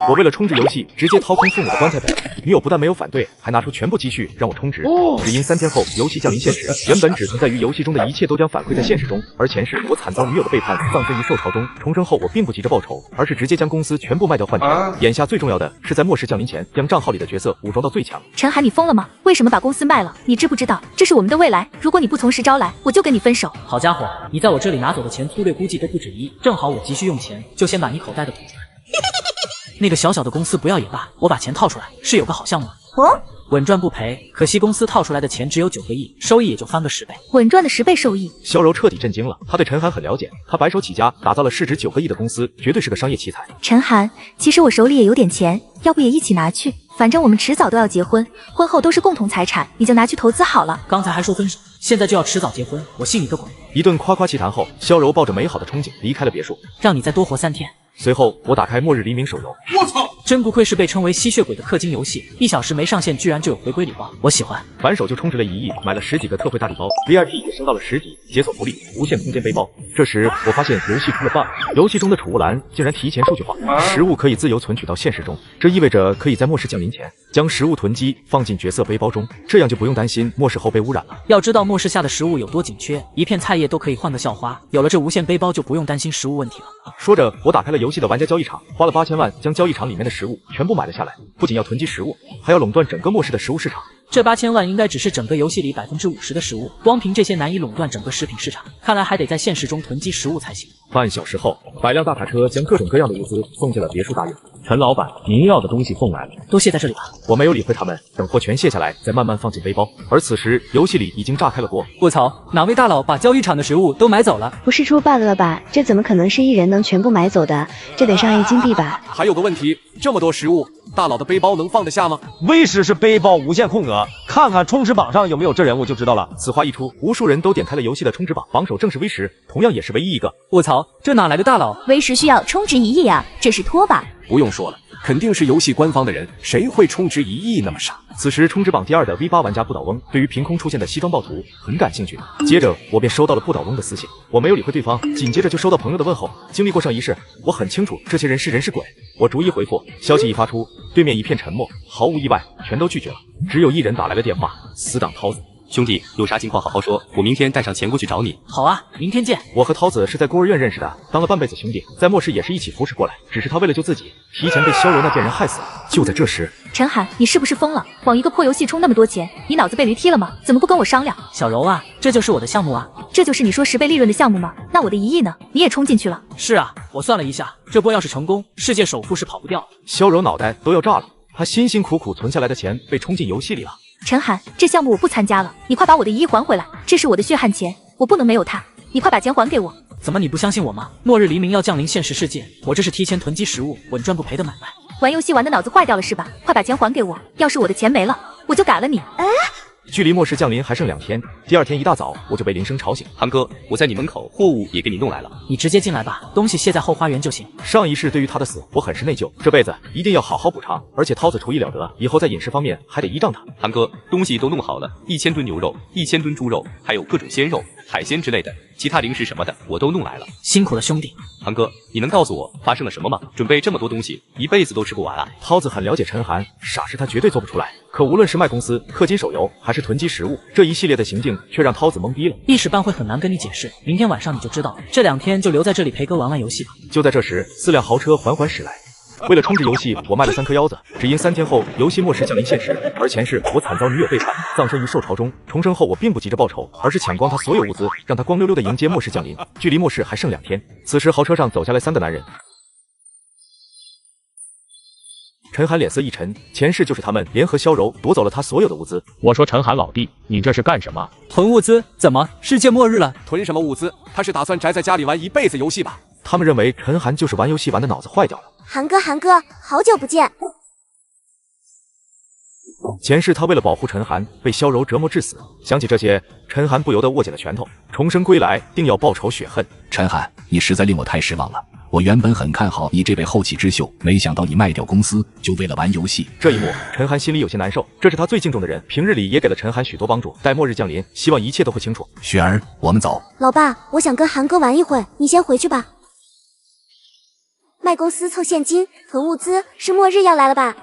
我为了充值游戏，直接掏空父母的棺材本，女友不但没有反对，还拿出全部积蓄让我充值。只因3天后游戏降临现实，原本只存在于游戏中的一切都将反馈在现实中，而前世我惨遭女友的背叛，葬身于兽巢中。重生后我并不急着报仇，而是直接将公司全部卖掉换钱。眼下最重要的是在末世降临前，将账号里的角色武装到最强。陈涵，你疯了吗？为什么把公司卖了？你知不知道这是我们的未来？如果你不从实招来，我就跟你分手。好家伙，你在我这里拿走的钱粗略估计都不止1亿，正好我急需用钱，就先把你口袋的补出来。那个小小的公司不要也罢，我把钱套出来，是有个好项目。稳赚不赔，可惜公司套出来的钱只有9个亿，收益也就翻个10倍。稳赚的10倍收益，萧柔彻底震惊了。他对陈涵很了解，他白手起家打造了市值9个亿的公司，绝对是个商业奇才。陈涵，其实我手里也有点钱，要不也一起拿去？反正我们迟早都要结婚，婚后都是共同财产，你就拿去投资好了。刚才还说分手，现在就要迟早结婚，我信你个鬼！一顿夸夸其谈后，萧柔抱着美好的憧憬离开了别墅，让你再多活3天。随后，我打开《末日黎明》手游。我操！真不愧是被称为吸血鬼的氪金游戏，1小时没上线居然就有回归礼包，我喜欢。反手就充值了1亿，买了10几个特惠大礼包 ，VIP 也升到了10级，解锁福利无限空间背包。这时我发现游戏出了 bug， 游戏中的储物栏竟然提前数据化，食物可以自由存取到现实中，这意味着可以在末世降临前将食物囤积放进角色背包中，这样就不用担心末世后被污染了。要知道末世下的食物有多紧缺，一片菜叶都可以换个校花，有了这无限背包就不用担心食物问题了。说着，我打开了游戏的玩家交易场，花了8000万将交易场里面的食物全部买了下来。不仅要囤积食物，还要垄断整个末世的食物市场。这8000万应该只是整个游戏里50%的食物，光凭这些难以垄断整个食品市场，看来还得在现实中囤积食物才行。半小时后，百辆大卡车将各种各样的物资送进了别墅大院。陈老板，您要的东西送来了，都卸在这里吧。我没有理会他们，等货全卸下来，再慢慢放进背包。而此时，游戏里已经炸开了锅。卧槽，哪位大佬把交易场的食物都买走了？不是出 bug 了吧？这怎么可能是一人能全部买走的？这得上亿金币吧？还有个问题，这么多食物，大佬的背包能放得下吗？威使是背包无限空格，看看充值榜上有没有这人物就知道了。此话一出，无数人都点开了游戏的充值榜，榜首正是威使，同样也是唯一一个。卧槽，这哪来的大佬？威使需要充值1亿啊，这是托吧？不用说了，肯定是游戏官方的人，谁会充值1亿那么傻？此时充值榜第2的 V8 玩家不倒翁对于凭空出现的西装暴徒很感兴趣，接着我便收到了不倒翁的私信，我没有理会对方，紧接着就收到朋友的问候。经历过上一世，我很清楚这些人是人是鬼，我逐一回复，消息一发出，对面一片沉默，毫无意外，全都拒绝了，只有一人打来了电话，死党涛子。兄弟，有啥情况好好说，我明天带上钱过去找你。好啊，明天见。我和涛子是在孤儿院认识的，当了半辈子兄弟，在末世也是一起扶持过来，只是他为了救自己，提前被萧柔那贱人害死了。就在这时，陈涵，你是不是疯了？往一个破游戏充那么多钱，你脑子被驴踢了吗？怎么不跟我商量？小柔啊，这就是我的项目啊。这就是你说10倍利润的项目吗？那我的1亿呢？你也充进去了？是啊，我算了一下，这波要是成功，世界首富是跑不掉。萧柔脑袋都要炸了，他辛辛苦苦存下来的钱被充进游戏里了。陈涵，这项目我不参加了，你快把我的1亿还回来，这是我的血汗钱，我不能没有它，你快把钱还给我。怎么你不相信我吗？末日黎明要降临现实世界，我这是提前囤积食物，稳赚不赔的买卖。玩游戏玩的脑子坏掉了是吧？快把钱还给我，要是我的钱没了，我就改了你。距离末世降临还剩2天，第2天一大早我就被铃声吵醒。韩哥，我在你门口，货物也给你弄来了，你直接进来吧，东西卸在后花园就行。上一世对于他的死，我很是内疚，这辈子一定要好好补偿。而且涛子厨艺了得，以后在饮食方面还得依仗他。韩哥，东西都弄好了，1000吨牛肉，1000吨猪肉，还有各种鲜肉、海鲜之类的，其他零食什么的我都弄来了。辛苦了兄弟。韩哥，你能告诉我发生了什么吗？准备这么多东西，一辈子都吃不完啊！涛子很了解陈涵，傻事他绝对做不出来。可无论是卖公司、氪金手游，还是囤积食物，这一系列的行径却让涛子懵逼了。一时半会很难跟你解释，明天晚上你就知道了。这2天就留在这里陪哥玩玩游戏吧。就在这时，4辆豪车缓缓驶来。为了充值游戏，我卖了3颗腰子，只因3天后游戏末世降临现实，而前世我惨遭女友背叛，葬身于兽巢中。重生后我并不急着报仇，而是抢光他所有物资，让他光溜溜的迎接末世降临。距离末世还剩2天，此时豪车上走下来3个男人。陈涵脸色一沉，前世就是他们联合萧柔夺走了他所有的物资。我说陈涵老弟，你这是干什么？囤物资？怎么世界末日了？囤什么物资？他是打算宅在家里玩一辈子游戏吧？他们认为陈涵就是玩游戏玩的脑子坏掉了。涵哥，好久不见。前世他为了保护陈涵，被萧柔折磨致死。想起这些，陈涵不由得握紧了拳头，重生归来，定要报仇雪恨。陈涵，你实在令我太失望了。我原本很看好你这位后起之秀，没想到你卖掉公司就为了玩游戏。这一幕，陈涵心里有些难受。这是他最敬重的人，平日里也给了陈涵许多帮助。待末日降临，希望一切都会清楚。雪儿，我们走。老爸，我想跟涵哥玩一会，你先回去吧。卖公司凑现金囤物资，是末日要来了吧？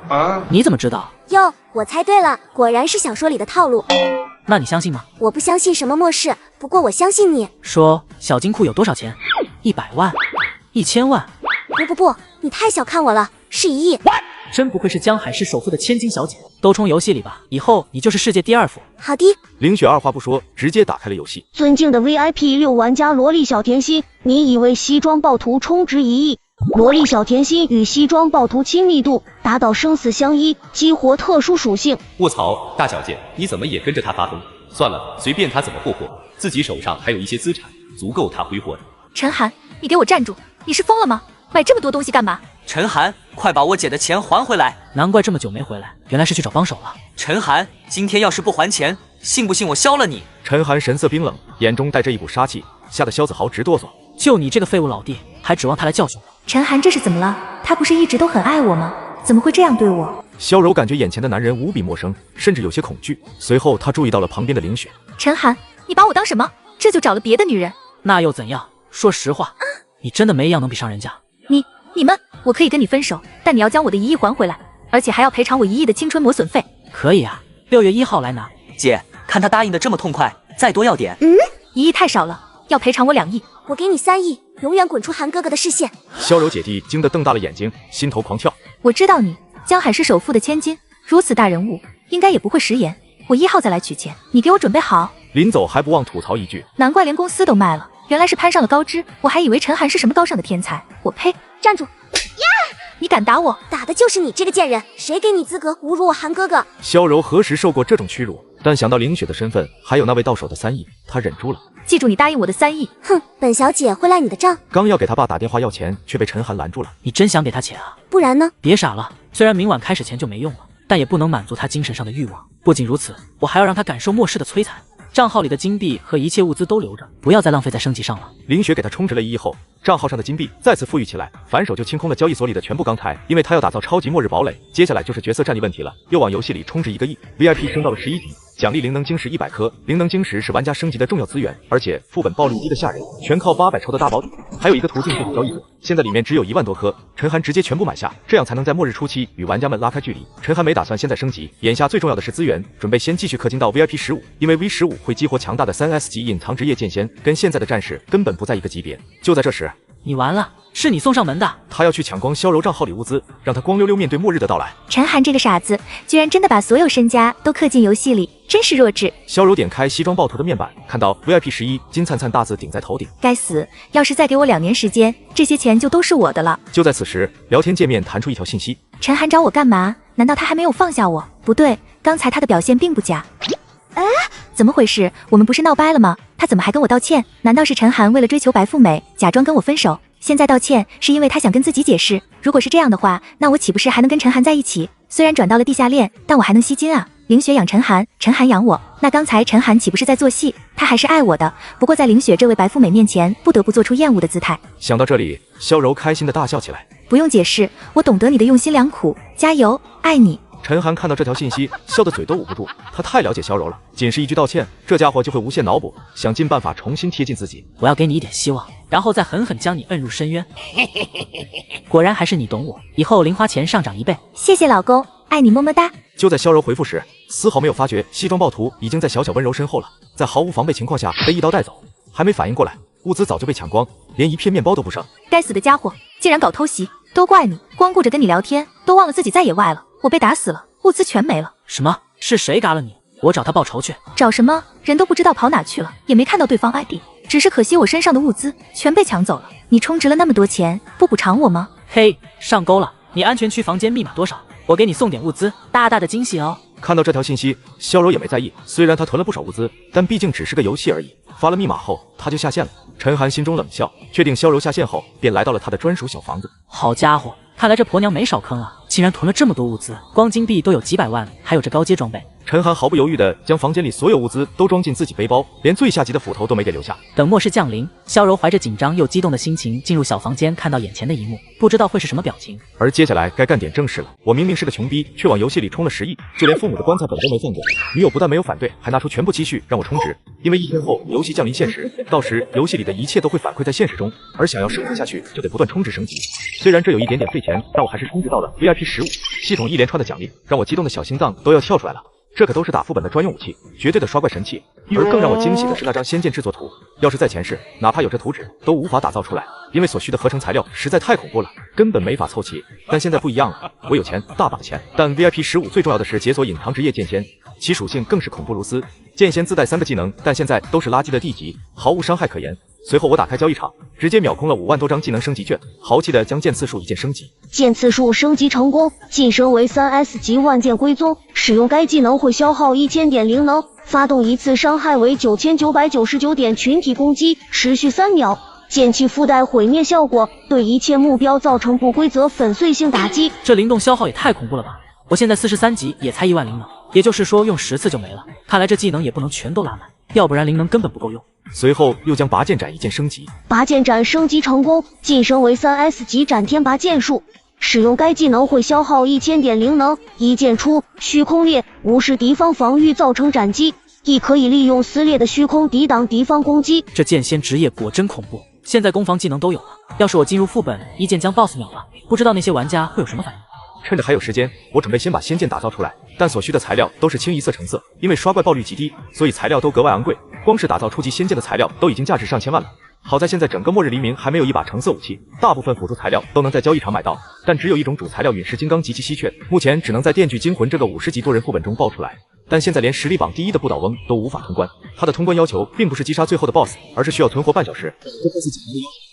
你怎么知道？哟，我猜对了，果然是小说里的套路。那你相信吗？我不相信什么末世，不过我相信你。说小金库有多少钱？100万？1000万？不，你太小看我了，是1亿。真不愧是江海市首富的千金小姐，都冲游戏里吧，以后你就是世界第2富。好的。凌雪二话不说，直接打开了游戏。尊敬的 VIP6 玩家萝莉小甜心，你已为西装暴徒充值1亿。萝莉小甜心与西装暴徒亲密度达到生死相依，激活特殊属性。卧槽，大小姐，你怎么也跟着他发疯？算了，随便他怎么霍霍，自己手上还有一些资产，足够他挥霍的。陈寒，你给我站住！你是疯了吗？买这么多东西干嘛？陈寒，快把我姐的钱还回来！难怪这么久没回来，原来是去找帮手了。陈寒，今天要是不还钱，信不信我削了你？陈寒神色冰冷，眼中带着一股杀气，吓得萧子豪直哆嗦。就你这个废物老弟，还指望他来教训我？陈寒这是怎么了？他不是一直都很爱我吗？怎么会这样对我？萧柔感觉眼前的男人无比陌生，甚至有些恐惧。随后他注意到了旁边的凌雪。陈寒，你把我当什么？这就找了别的女人？那又怎样？说实话，你真的没一样能比上人家。你们，我可以跟你分手，但你要将我的1亿还回来，而且还要赔偿我1亿的青春磨损费。可以啊，6月1号来拿。姐，看他答应的这么痛快，再多要点。1亿太少了，要赔偿我2亿。我给你3亿，永远滚出韩哥哥的视线。萧柔姐弟惊得瞪大了眼睛，心头狂跳。我知道你，江海市首富的千金，如此大人物，应该也不会食言。我1号再来取钱，你给我准备好。临走还不忘吐槽一句：难怪连公司都卖了，原来是攀上了高枝。我还以为陈寒是什么高尚的天才，我呸！站住！你敢打我？打的就是你这个贱人，谁给你资格侮辱我韩哥哥？萧柔何时受过这种屈辱？但想到凌雪的身份，还有那位到手的3亿，她忍住了。记住你答应我的3亿。哼，本小姐会赖你的账。刚要给他爸打电话要钱，却被陈寒拦住了。你真想给他钱啊？不然呢？别傻了，虽然明晚开始前就没用了，但也不能满足他精神上的欲望。不仅如此，我还要让他感受末世的摧残。账号里的金币和一切物资都留着，不要再浪费在升级上了。凌雪给他充值了1亿后，账号上的金币再次富裕起来，反手就清空了交易所里的全部钢材，因为他要打造超级末日堡垒。接下来就是角色战力问题了，又往游戏里充值1个亿 ，VIP 升到了11级，奖励灵能晶石100颗。灵能晶石是玩家升级的重要资源，而且副本暴率低的吓人，全靠800抽的大保底。还有一个途径就是交易所，现在里面只有1万多颗，陈寒直接全部买下，这样才能在末日初期与玩家们拉开距离。陈寒没打算现在升级，眼下最重要的是资源，准备先继续氪金到 VIP 15，因为 V15会激活强大的3S 级隐藏职业剑仙，跟现在的战士根本不在一个级别。就在这时，你完了，是你送上门的。他要去抢光萧柔账号里物资，让他光溜溜面对末日的到来。陈寒这个傻子，居然真的把所有身家都氪进游戏里，真是弱智。萧柔点开西装暴徒的面板，看到 VIP 11，金灿灿大字顶在头顶。该死，要是再给我2年时间，这些钱就都是我的了。就在此时，聊天界面弹出一条信息：陈寒找我干嘛？难道他还没有放下我？不对，刚才他的表现并不佳。怎么回事？我们不是闹掰了吗？他怎么还跟我道歉？难道是陈寒为了追求白富美，假装跟我分手？现在道歉是因为他想跟自己解释？如果是这样的话，那我岂不是还能跟陈寒在一起？虽然转到了地下恋，但我还能吸金啊！凌雪养陈寒，陈寒养我，那刚才陈寒岂不是在做戏？他还是爱我的，不过在凌雪这位白富美面前，不得不做出厌恶的姿态。想到这里，萧柔开心的大笑起来。不用解释，我懂得你的用心良苦，加油，爱你。陈寒看到这条信息，笑得嘴都捂不住。他太了解萧柔了，仅是一句道歉，这家伙就会无限脑补，想尽办法重新贴近自己。我要给你一点希望，然后再狠狠将你摁入深渊。果然还是你懂我，以后零花钱上涨1倍。谢谢老公，爱你么么哒。就在萧柔回复时，丝毫没有发觉西装暴徒已经在小小温柔身后了，在毫无防备情况下被一刀带走，还没反应过来，物资早就被抢光，连一片面包都不剩。该死的家伙，竟然搞偷袭！都怪你，光顾着跟你聊天，都忘了自己在野外了。我被打死了，物资全没了。什么？是谁嘎了你？我找他报仇去。找什么？人都不知道跑哪去了，也没看到对方 ID， 只是可惜我身上的物资全被抢走了。你充值了那么多钱，不补偿我吗？嘿，上钩了！你安全区房间密码多少？我给你送点物资，大大的惊喜哦。看到这条信息，萧柔也没在意，虽然他囤了不少物资，但毕竟只是个游戏而已。发了密码后，他就下线了。陈寒心中冷笑，确定萧柔下线后，便来到了他的专属小房子。好家伙，看来这婆娘没少坑啊！竟然囤了这么多物资，光金币都有几百万，还有这高阶装备。陈寒毫不犹豫地将房间里所有物资都装进自己背包，连最下级的斧头都没给留下。等末世降临，萧柔怀着紧张又激动的心情进入小房间，看到眼前的一幕，不知道会是什么表情。而接下来该干点正事了。我明明是个穷逼，却往游戏里充了10亿，就连父母的棺材本都没放过。女友不但没有反对，还拿出全部积蓄让我充值，因为1天后游戏降临现实，到时游戏里的一切都会反馈在现实中，而想要生存下去就得不断充值升级。虽然这有一点点费钱，但我还是充值到了 VIP15，系统一连串的奖励让我激动的小心脏都要跳出来了。这可都是打副本的专用武器，绝对的刷怪神器。而更让我惊喜的是那张仙剑制作图，要是在前世，哪怕有这图纸都无法打造出来，因为所需的合成材料实在太恐怖了，根本没法凑齐。但现在不一样了，我有钱，大把钱。但 VIP15 最重要的是解锁隐藏职业剑仙，其属性更是恐怖如斯。剑仙自带3个技能，但现在都是垃圾的地级，毫无伤害可言。随后我打开交易场，直接秒空了5万多张技能升级券，豪气的将剑次数一键升级。剑次数升级成功，晋升为3S 级万剑归宗。使用该技能会消耗1000点灵能，发动一次伤害为9999点群体攻击，持续3秒。剑气附带毁灭效果，对一切目标造成不规则粉碎性打击。这灵动消耗也太恐怖了吧！我现在43级也才1万灵能，也就是说用10次就没了。看来这技能也不能全都拉满，要不然灵能根本不够用。随后又将拔剑斩一键升级，拔剑斩升级成功，晋升为3S 级斩天拔剑术。使用该技能会消耗1000点灵能，一剑出，虚空裂，无视敌方防御造成斩击，亦可以利用撕裂的虚空抵挡敌方攻击。这剑仙职业果真恐怖，现在攻防技能都有了，要是我进入副本一剑将 BOSS 秒了，不知道那些玩家会有什么反应。趁着还有时间，我准备先把仙剑打造出来，但所需的材料都是清一色成色，因为刷怪爆率极低，所以材料都格外昂贵，光是打造初级仙剑的材料都已经价值上千万了。好在现在整个末日黎明还没有一把成色武器，大部分辅助材料都能在交易场买到，但只有一种主材料陨石金刚极其稀缺，目前只能在电锯惊魂这个50级多人副本中爆出来。但现在连实力榜第1的不倒翁都无法通关，他的通关要求并不是击杀最后的 BOSS， 而是需要存活半小时，这不是简单的要求。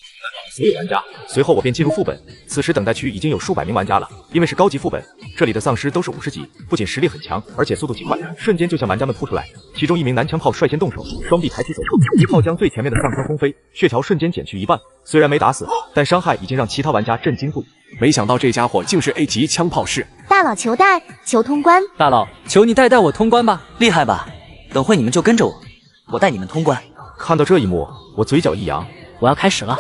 所有玩家，随后我便进入副本。此时等待区已经有数百名玩家了，因为是高级副本，这里的丧尸都是50级，不仅实力很强，而且速度极快，瞬间就向玩家们扑出来。其中一名男枪炮率先动手，双臂抬起手术，一炮将最前面的丧尸轰飞，血条瞬间减去1半。虽然没打死，但伤害已经让其他玩家震惊不已。没想到这家伙竟是 A 级枪炮士。大佬求带，求通关。大佬，求你带我通关吧，厉害吧？等会你们就跟着我，我带你们通关。看到这一幕，我嘴角一扬，我要开始了。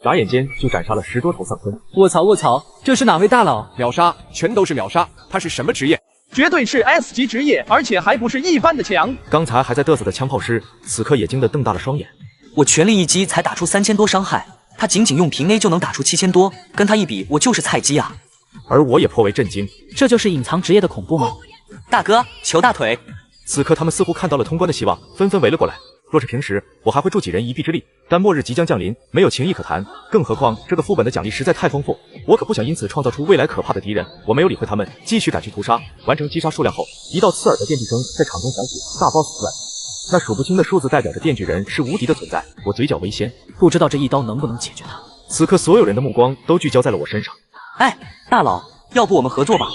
眨眼间就斩杀了10多头丧尸。卧槽，这是哪位大佬？秒杀，全都是秒杀。他是什么职业？绝对是 S 级职业，而且还不是一般的强。刚才还在嘚瑟的枪炮师，此刻也惊得瞪大了双眼。我全力一击才打出3000多伤害，他仅仅用平 A 就能打出7000多，跟他一比，我就是菜鸡啊！而我也颇为震惊，这就是隐藏职业的恐怖吗？大哥，求大腿！此刻他们似乎看到了通关的希望，纷纷围了过来。若是平时，我还会助几人一臂之力，但末日即将降临，没有情义可谈。更何况这个副本的奖励实在太丰富，我可不想因此创造出未来可怕的敌人。我没有理会他们，继续赶去屠杀。完成击杀数量后，一道刺耳的电锯声在场中响起，大 boss 出来。那数不清的数字代表着电锯人是无敌的存在。我嘴角微掀，不知道这一刀能不能解决他。此刻所有人的目光都聚焦在了我身上。哎，大佬，要不我们合作吧？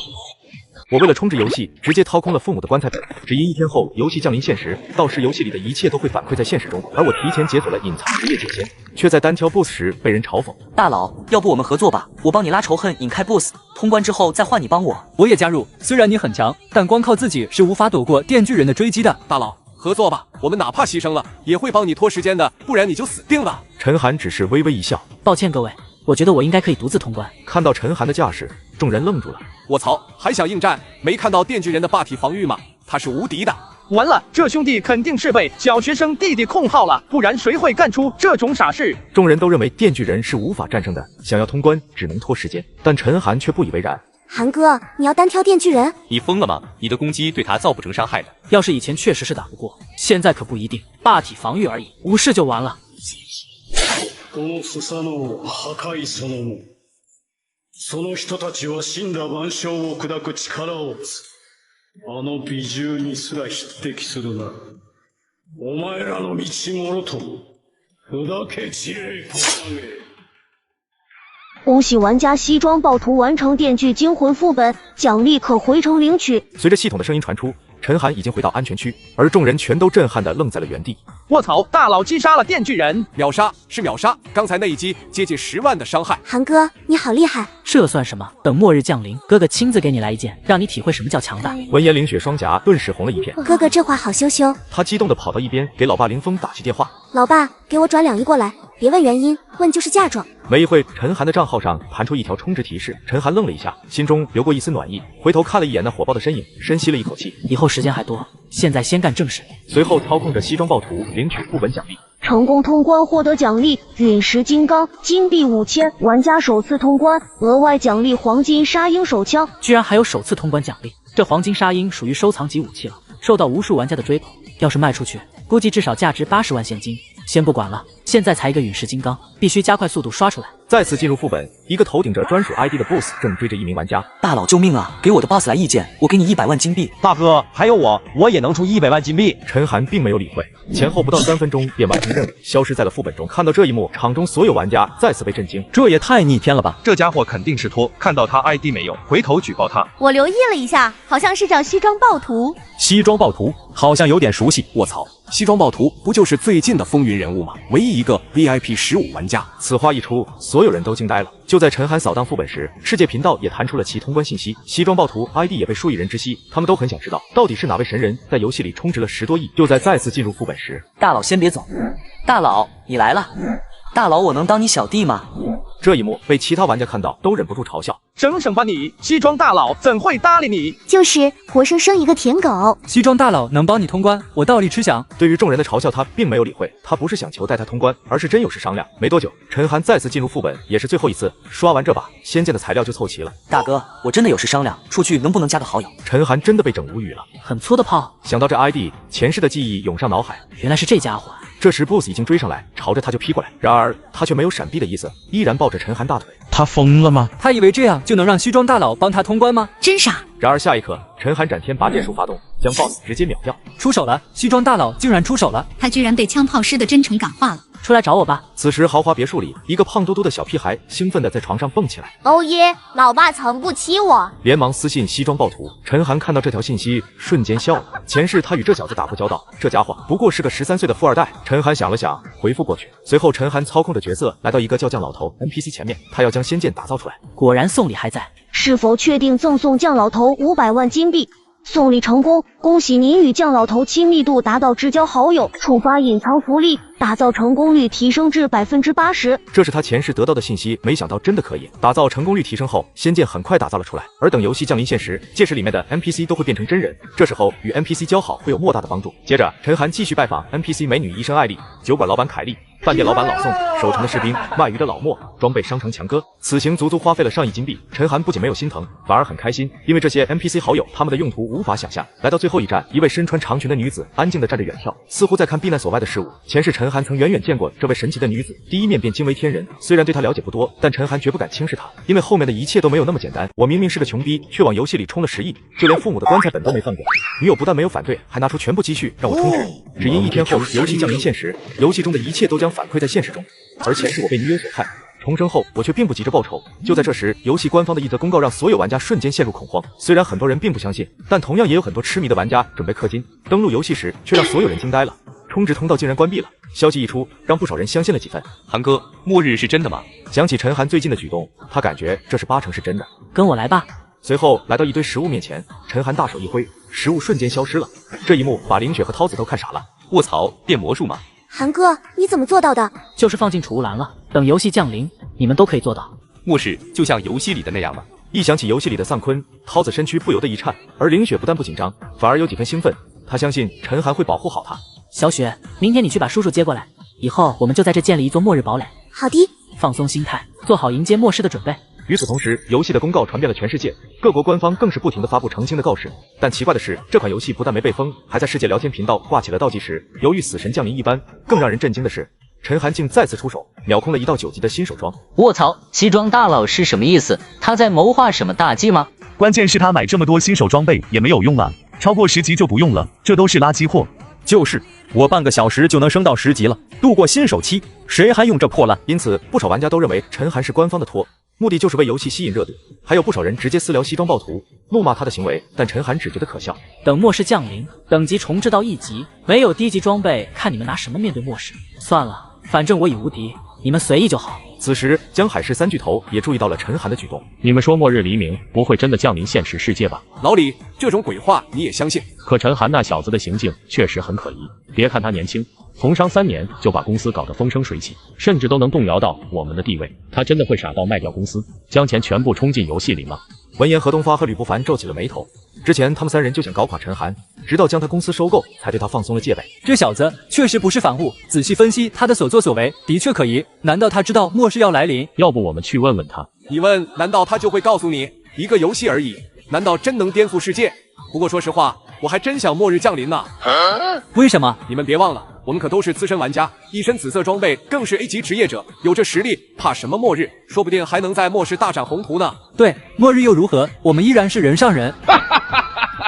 我为了充值游戏，直接掏空了父母的棺材本，只因1天后游戏降临现实，到时游戏里的一切都会反馈在现实中，而我提前解锁了隐藏职业剑仙，却在单挑 BOSS 时被人嘲讽。大佬，要不我们合作吧？我帮你拉仇恨，引开 BOSS， 通关之后再换你帮我。我也加入，虽然你很强，但光靠自己是无法躲过电锯人的追击的。大佬，合作吧，我们哪怕牺牲了，也会帮你拖时间的，不然你就死定了。陈寒只是微微一笑，抱歉各位，我觉得我应该可以独自通关。看到陈寒的架势，众人愣住了。我操，还想应战？没看到电锯人的霸体防御吗？他是无敌的。完了，这兄弟肯定是被小学生弟弟控号了，不然谁会干出这种傻事？众人都认为电锯人是无法战胜的，想要通关只能拖时间，但陈寒却不以为然。韩哥，你要单挑电锯人？你疯了吗？你的攻击对他造不成伤害的。要是以前确实是打不过，现在可不一定，霸体防御而已，无视就完了。このスサノオ破壊そのもの。その人たちは死んだ万象を砕く力を持つ。あの美獣にすら匹敵するな。お前らの道もろとも、砕け散れこまげ。恭喜玩家西装暴徒完成电锯惊魂副本，奖励可回城领取。随着系统的声音传出，陈寒已经回到安全区，而众人全都震撼地愣在了原地。卧槽！大佬击杀了电锯人，秒杀是秒杀，刚才那一击接近10万的伤害。韩哥，你好厉害！这算什么？等末日降临，哥哥亲自给你来一剑，让你体会什么叫强大。闻言，凌雪双颊顿时红了一片。哥哥这话好羞羞。他激动地跑到一边，给老爸林峰打起电话。老爸，给我转2亿过来，别问原因，问就是嫁妆。没一会，陈寒的账号上弹出一条充值提示。陈寒愣了一下，心中流过一丝暖意，回头看了一眼那火爆的身影，深吸了一口气。以后时间还多，现在先干正事。随后操控着西装暴徒领取副本奖励。成功通关获得奖励陨石金刚金币5000，玩家首次通关额外奖励黄金沙鹰手枪。居然还有首次通关奖励，这黄金沙鹰属于收藏级武器了，受到无数玩家的追捧，要是卖出去，估计至少价值80万现金。先不管了，现在才一个陨石金刚，必须加快速度刷出来。再次进入副本，一个头顶着专属 ID 的 BOSS 正追着一名玩家。大佬救命啊！给我的 BOSS 来意见，我给你100万金币。大哥，还有我也能出100万金币。陈寒并没有理会，前后不到3分钟便完成任务，消失在了副本中。看到这一幕，场中所有玩家再次被震惊，这也太逆天了吧！这家伙肯定是托，看到他 ID 没有，回头举报他。我留意了一下，好像是叫西装暴徒。西装暴徒好像有点熟悉。卧槽！西装暴徒不就是最近的风云人物吗？唯一一个 VIP 15玩家。此话一出，所有人都惊呆了。就在陈寒扫荡副本时，世界频道也弹出了其通关信息，西装暴徒 ID 也被数亿人知悉。他们都很想知道，到底是哪位神人在游戏里充值了10多亿。就在再次进入副本时，大佬先别走，大佬你来了，大佬我能当你小弟吗？这一幕被其他玩家看到，都忍不住嘲笑。省省吧你，西装大佬怎会搭理你？就是活生生一个舔狗。西装大佬能帮你通关，我倒立吃翔。对于众人的嘲笑，他并没有理会。他不是想求带他通关，而是真有事商量。没多久，陈寒再次进入副本，也是最后一次。刷完这把，仙剑的材料就凑齐了。大哥，我真的有事商量，出去能不能加个好友？陈寒真的被整无语了。很粗的炮。想到这 ID， 前世的记忆涌上脑海。原来是这家伙。这时 BOSS 已经追上来，朝着他就劈过来。然而他却没有闪避的意思，依然抱着陈寒大腿。他疯了吗？他以为这样就能让西装大佬帮他通关吗？真傻！然而下一刻，陈寒展天拔剑术发动，将 BOSS 直接秒掉。出手了！西装大佬竟然出手了！他居然被枪炮师的真诚感化了。出来找我吧！此时豪华别墅里，一个胖嘟嘟的小屁孩兴奋地在床上蹦起来。哦耶，老爸曾不欺我！连忙私信西装暴徒。陈寒看到这条信息，瞬间笑了。前世他与这小子打过交道，这家伙不过是个13岁的富二代。陈寒想了想，回复过去。随后陈寒操控着角色来到一个叫酱老头 NPC 前面，他要将仙剑打造出来。果然送礼还在。是否确定赠送酱老头500万金币？送礼成功，恭喜您与酱老头亲密度达到至交好友，触发隐藏福利，打造成功率提升至80%。这是他前世得到的信息，没想到真的可以。打造成功率提升后，仙剑很快打造了出来。而等游戏降临现实，届时里面的 NPC 都会变成真人，这时候与 NPC 交好会有莫大的帮助。接着，陈寒继续拜访 NPC 美女医生艾丽、酒馆老板凯莉、饭店老板老宋、守城的士兵、卖鱼的老莫、装备商城强哥。此行足足花费了上亿金币。陈寒不仅没有心疼，反而很开心，因为这些 NPC 好友他们的用途无法想象。来到最后一站，一位身穿长裙的女子安静地站着远眺，似乎在看避难所外的事物。前世陈寒曾远远见过这位神奇的女子，第一面便惊为天人。虽然对她了解不多，但陈寒绝不敢轻视她，因为后面的一切都没有那么简单。我明明是个穷逼，却往游戏里充了10亿，就连父母的棺材本都没放过。女友不但没有反对，还拿出全部积蓄让我充值。只因1天后游戏降临现实，游戏中的一切都将反馈在现实中，而前世我被女友所害。重生后，我却并不急着报仇。就在这时，游戏官方的一则公告让所有玩家瞬间陷入恐慌。虽然很多人并不相信，但同样也有很多痴迷的玩家准备氪金。登录游戏时，却让所有人惊呆了，充值通道竟然关闭了。消息一出，让不少人相信了几分。韩哥，末日是真的吗？想起陈寒最近的举动，他感觉这是80%是真的。跟我来吧。随后来到一堆食物面前，陈寒大手一挥，食物瞬间消失了。这一幕把凌雪和涛子都看傻了。卧槽，变魔术吗？韩哥，你怎么做到的？就是放进储物篮了，等游戏降临，你们都可以做到。末世就像游戏里的那样吗？一想起游戏里的丧坤，涛子身躯不由得一颤，而凌雪不但不紧张，反而有几分兴奋。她相信陈寒会保护好她。小雪，明天你去把叔叔接过来，以后我们就在这建立一座末日堡垒。好的。放松心态，做好迎接末世的准备。与此同时，游戏的公告传遍了全世界，各国官方更是不停地发布澄清的告示。但奇怪的是，这款游戏不但没被封，还在世界聊天频道挂起了倒计时，犹如死神降临一般。更让人震惊的是，陈寒竟再次出手，秒空了1到9级的新手装。卧槽，西装大佬是什么意思？他在谋划什么大计吗？关键是他买这么多新手装备也没有用啊，超过10级就不用了，这都是垃圾货。就是，我半个小时就能升到10级了，度过新手期，谁还用这破烂？因此，不少玩家都认为陈寒是官方的托。目的就是为游戏吸引热度。还有不少人直接私聊西装暴徒，怒骂他的行为，但陈寒只觉得可笑。等末世降临，等级重置到1级，没有低级装备，看你们拿什么面对末世。算了，反正我已无敌，你们随意就好。此时，江海市3巨头也注意到了陈寒的举动。你们说末日黎明不会真的降临现实世界吧？老李，这种鬼话你也相信？可陈寒那小子的行径确实很可疑。别看他年轻，从商3年就把公司搞得风生水起，甚至都能动摇到我们的地位。他真的会傻到卖掉公司，将钱全部冲进游戏里吗？闻言，何东发和吕不凡皱起了眉头。之前他们3人就想搞垮陈寒，直到将他公司收购，才对他放松了戒备。这小子确实不是反物，仔细分析他的所作所为，的确可疑。难道他知道末世要来临？要不我们去问问他？你问，难道他就会告诉你？一个游戏而已，难道真能颠覆世界？不过说实话，我还真想末日降临呢。为什么？你们别忘了，我们可都是资深玩家，一身紫色装备，更是 A 级职业者，有这实力，怕什么末日？说不定还能在末世大展宏图呢。对，末日又如何？我们依然是人上人。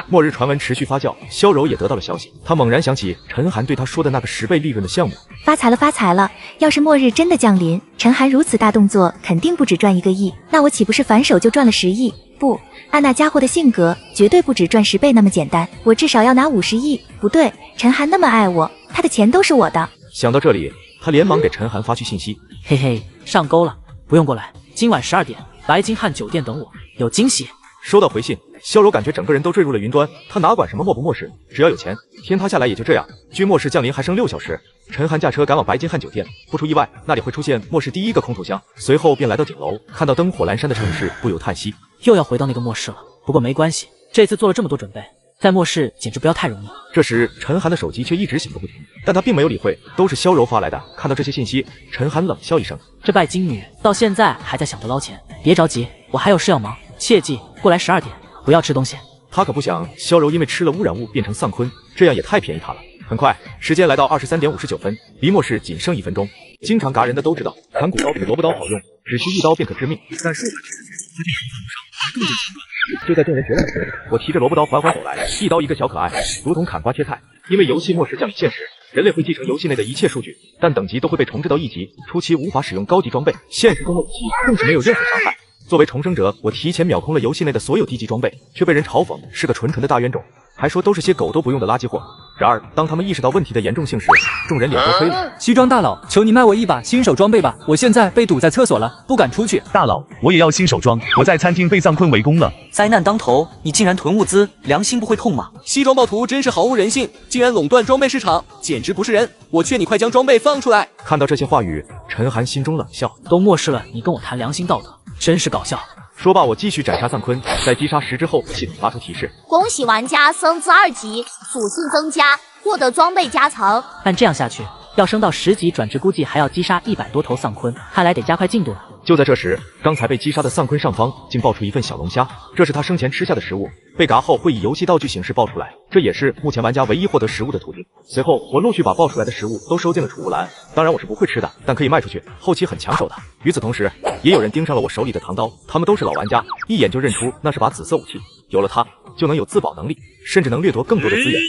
末日传闻持续发酵，萧柔也得到了消息，他猛然想起陈寒对他说的那个10倍利润的项目。发财了，发财了！要是末日真的降临，陈寒如此大动作，肯定不止赚1个亿，那我岂不是反手就赚了10亿？不，按那家伙的性格，绝对不止赚10倍那么简单，我至少要拿50亿。不对，陈寒那么爱我，他的钱都是我的。想到这里，他连忙给陈寒发去信息：嘿嘿，上钩了，不用过来，今晚12点，白金汉酒店等我，有惊喜。收到回信，萧柔感觉整个人都坠入了云端，他哪管什么末不末世，只要有钱，天塌下来也就这样。距末世降临还剩6小时，陈寒驾车赶往白金汉酒店，不出意外，那里会出现末世第一个空投箱。随后便来到顶楼，看到灯火阑珊的城市，不由叹息，又要回到那个末世了。不过没关系，这次做了这么多准备，在末世简直不要太容易。这时，陈寒的手机却一直响个不停，但他并没有理会，都是萧柔发来的。看到这些信息，陈寒冷笑一声：“这拜金女到现在还在想着捞钱，别着急，我还有事要忙，切记过来12点。”不要吃东西。他可不想萧柔因为吃了污染物变成丧坤，这样也太便宜他了。很快，时间来到23点59分，离末世仅剩1分钟。经常嘎人的都知道，砍骨刀比萝卜刀好用，只需一刀便可致命。但术法之人发现手法无伤，更加极端。就在众人绝望时，我提着萝卜刀缓缓走来，一刀一个小可爱，如同砍瓜切菜。因为游戏末世降临现实，人类会继承游戏内的一切数据，但等级都会被重置到1级，初期无法使用高级装备，现实中的武器更是没有任何伤害。作为重生者，我提前秒空了游戏内的所有低级装备，却被人嘲讽是个纯纯的大冤种，还说都是些狗都不用的垃圾货。然而，当他们意识到问题的严重性时，众人脸都黑了。西装大佬，求你卖我一把新手装备吧，我现在被堵在厕所了，不敢出去。大佬，我也要新手装，我在餐厅被丧坤围攻了。灾难当头，你竟然囤物资，良心不会痛吗？西装暴徒真是毫无人性，竟然垄断装备市场，简直不是人！我劝你快将装备放出来。看到这些话语，陈寒心中冷笑，都末世了，你跟我谈良心道德，真是搞笑。说罢，我继续斩杀丧坤，在击杀10之后，系统发出提示：恭喜玩家升至2级，属性增加，获得装备加成。但这样下去，要升到10级转职，估计还要击杀100多头丧坤，看来得加快进度了。就在这时，刚才被击杀的丧坤上方竟爆出一份小龙虾，这是他生前吃下的食物，被嘎后会以游戏道具形式爆出来，这也是目前玩家唯一获得食物的途径。随后，我陆续把爆出来的食物都收进了储物篮，当然我是不会吃的，但可以卖出去，后期很抢手的。与此同时，也有人盯上了我手里的唐刀，他们都是老玩家，一眼就认出那是把紫色武器，有了它就能有自保能力，甚至能掠夺更多的资源。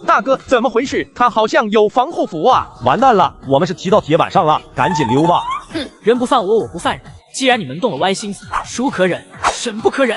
大哥，怎么回事？他好像有防护服啊！完蛋了，我们是提到铁板上了，赶紧溜吧！哼，人不犯我，我不犯人。既然你们动了歪心思，孰可忍，审不可忍。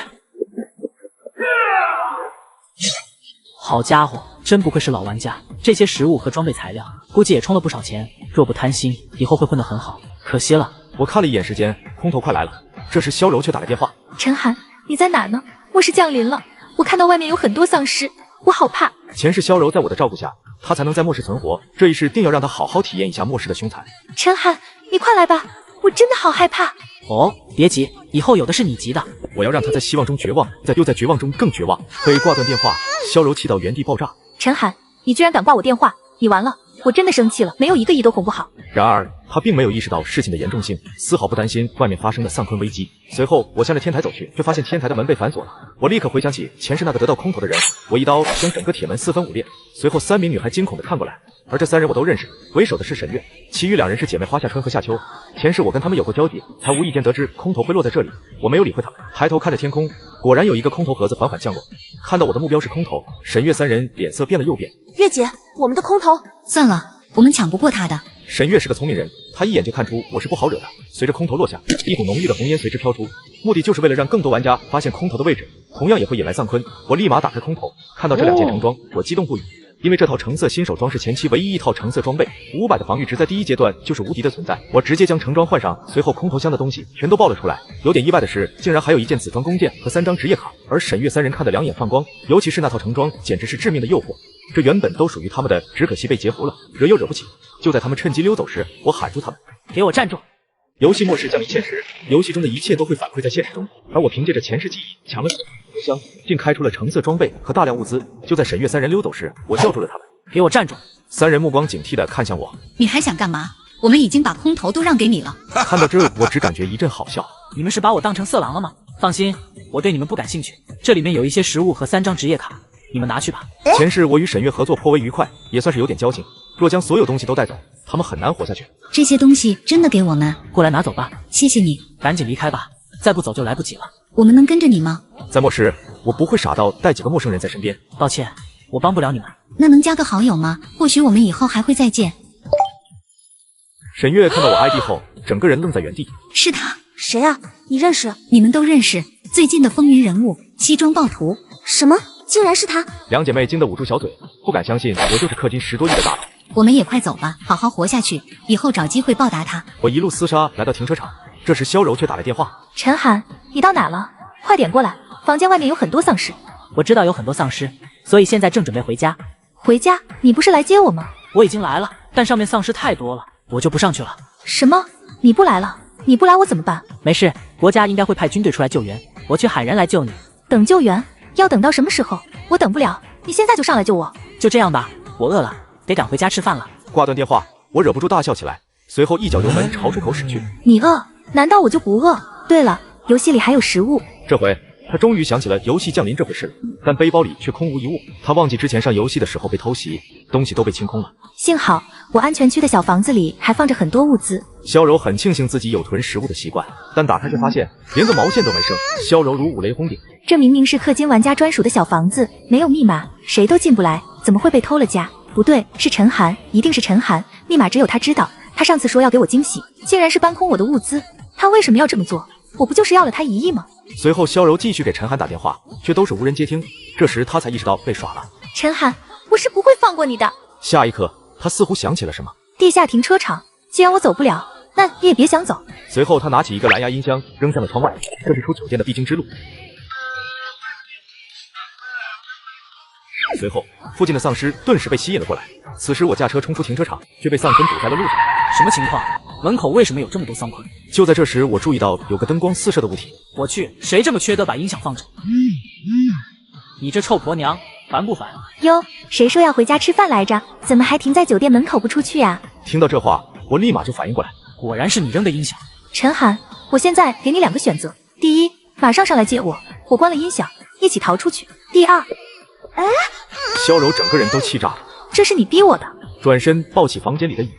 好家伙，真不愧是老玩家，这些食物和装备材料，估计也充了不少钱。若不贪心，以后会混得很好。可惜了。我看了一眼时间，空投快来了。这时萧柔却打来电话：陈寒，你在哪呢？末世降临了，我看到外面有很多丧尸，我好怕。前世萧柔在我的照顾下，他才能在末世存活，这一世定要让他好好体验一下末世的凶残。陈寒，你快来吧，我真的好害怕。哦，别急，以后有的是你急的。我要让他在希望中绝望，又在绝望中更绝望。被挂断电话，萧柔气到原地爆炸。陈寒，你居然敢挂我电话，你完了！我真的生气了，没有1个亿都哄不好。然而他并没有意识到事情的严重性，丝毫不担心外面发生的丧坤危机。随后我向着天台走去，却发现天台的门被反锁了。我立刻回想起前世那个得到空投的人，我一刀将整个铁门4分5裂。随后3名女孩惊恐地看过来，而这3人我都认识，为首的是沈月，其余2人是姐妹花夏春和夏秋。前世我跟他们有过交集，才无意间得知空投会落在这里。我没有理会他们，抬头看着天空，果然有一个空投盒子缓缓降落。看到我的目标是空投，沈月3人脸色变了又变。月姐，我们的空投，算了，我们抢不过他的。沈月是个聪明人，他一眼就看出我是不好惹的。随着空投落下，一股浓郁的红烟随之飘出，目的就是为了让更多玩家发现空投的位置，同样也会引来丧坤。我立马打开空投，看到这2件橙装，我激动不已。因为这套橙色新手装是前期唯一一套橙色装备，500的防御值在第一阶段就是无敌的存在。我直接将橙装换上，随后空投箱的东西全都爆了出来。有点意外的是，竟然还有1件紫装弓箭和3张职业卡，而沈月3人看得两眼放光，尤其是那套橙装，简直是致命的诱惑。这原本都属于他们的，只可惜被截胡了，惹又惹不起。就在他们趁机溜走时，我喊住他们：“给我站住！”游戏末世降临现实，游戏中的一切都会反馈在现实中，而我凭借着前世记忆抢了邮箱，竟开出了橙色装备和大量物资。就在沈月3人溜走时，我叫住了他们：“给我站住！”3人目光警惕地看向我：“你还想干嘛？我们已经把空投都让给你了。”看到这，我只感觉一阵好笑。你们是把我当成色狼了吗？放心，我对你们不感兴趣。这里面有一些食物和3张职业卡，你们拿去吧。前世我与沈月合作颇为愉快，也算是有点交情。若将所有东西都带走，他们很难活下去。这些东西真的给我们？过来拿走吧。谢谢你。赶紧离开吧，再不走就来不及了。我们能跟着你吗？在末世，我不会傻到带几个陌生人在身边。抱歉，我帮不了你们。那能加个好友吗？或许我们以后还会再见。沈月看到我 ID 后，整个人愣在原地。是他？谁啊？你认识？你们都认识？最近的风云人物，西装暴徒。什么？竟然是他！2姐妹惊得捂住小嘴，不敢相信我就是氪金10多亿的大佬。我们也快走吧，好好活下去，以后找机会报答他。我一路厮杀来到停车场，这时萧柔却打来电话：“陈寒，你到哪了？快点过来，房间外面有很多丧尸。”我知道有很多丧尸，所以现在正准备回家。回家？你不是来接我吗？我已经来了，但上面丧尸太多了，我就不上去了。什么？你不来了？你不来我怎么办？没事，国家应该会派军队出来救援，我去喊人来救你。等救援？要等到什么时候？我等不了，你现在就上来救我。就这样吧，我饿了，得赶回家吃饭了。挂断电话，我忍不住大笑起来，随后一脚油门朝出口驶去。你饿？难道我就不饿？对了，游戏里还有食物。这回他终于想起了游戏降临这回事了，但背包里却空无一物。他忘记之前上游戏的时候被偷袭，东西都被清空了。幸好我安全区的小房子里还放着很多物资。萧柔很庆幸自己有囤食物的习惯，但打开却发现连个毛线都没剩。萧柔如五雷轰顶，这明明是氪金玩家专属的小房子，没有密码，谁都进不来，怎么会被偷了家？不对，是陈寒，一定是陈寒，密码只有他知道。他上次说要给我惊喜，竟然是搬空我的物资，他为什么要这么做？我不就是要了他1亿吗？随后萧柔继续给陈寒打电话，却都是无人接听。这时他才意识到被耍了。陈寒，我是不会放过你的。下一刻，他似乎想起了什么。地下停车场，既然我走不了，那你也别想走。随后他拿起一个蓝牙音箱扔向了窗外，这是出酒店的必经之路。随后附近的丧尸顿时被吸引了过来。此时我驾车冲出停车场，却被丧坤堵在了路上。什么情况？门口为什么有这么多丧坤？就在这时，我注意到有个灯光四射的物体。我去，谁这么缺德把音响放着？你这臭婆娘，烦不烦？哟，谁说要回家吃饭来着？怎么还停在酒店门口不出去呀？听到这话，我立马就反应过来，果然是你扔的音响。陈寒，我现在给你2个选择：第一，马上上来接我，我关了音响，一起逃出去；第二，萧柔整个人都气炸了。这是你逼我的。转身抱起房间里的椅子，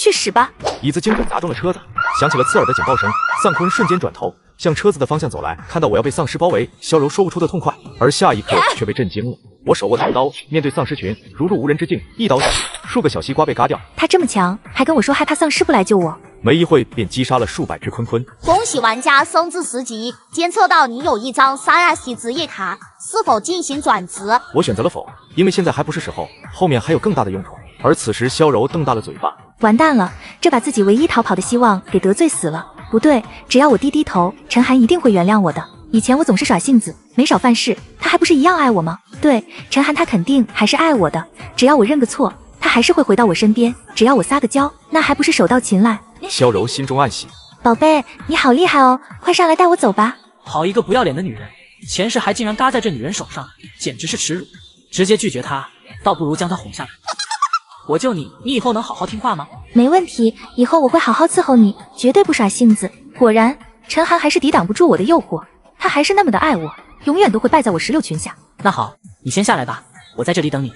去死吧！椅子精准砸中了车子，响起了刺耳的警报声。丧坤瞬间转头向车子的方向走来，看到我要被丧尸包围，萧柔说不出的痛快，而下一刻却被震惊了。我手握屠刀，面对丧尸群如入无人之境，一刀下去，数个小西瓜被嘎掉。他这么强，还跟我说害怕丧尸不来救我。没一会便击杀了数百只坤坤。恭喜玩家升至10级，监测到你有1张3S 职业卡，是否进行转职？我选择了否，因为现在还不是时候，后面还有更大的用处。而此时萧柔瞪大了嘴巴，完蛋了，这把自己唯一逃跑的希望给得罪死了。不对，只要我低低头，陈寒一定会原谅我的。以前我总是耍性子，没少犯事，他还不是一样爱我吗？对，陈寒他肯定还是爱我的，只要我认个错，他还是会回到我身边，只要我撒个娇，那还不是手到擒来。萧柔心中暗喜，宝贝，你好厉害哦，快上来带我走吧。好一个不要脸的女人，前世还竟然嘎在这女人手上，简直是耻辱。直接拒绝她，倒不如将她哄下来。我救你，你以后能好好听话吗？没问题，以后我会好好伺候你，绝对不耍性子。果然，陈寒还是抵挡不住我的诱惑，他还是那么的爱我，永远都会败在我16群下。那好，你先下来吧，我在这里等你。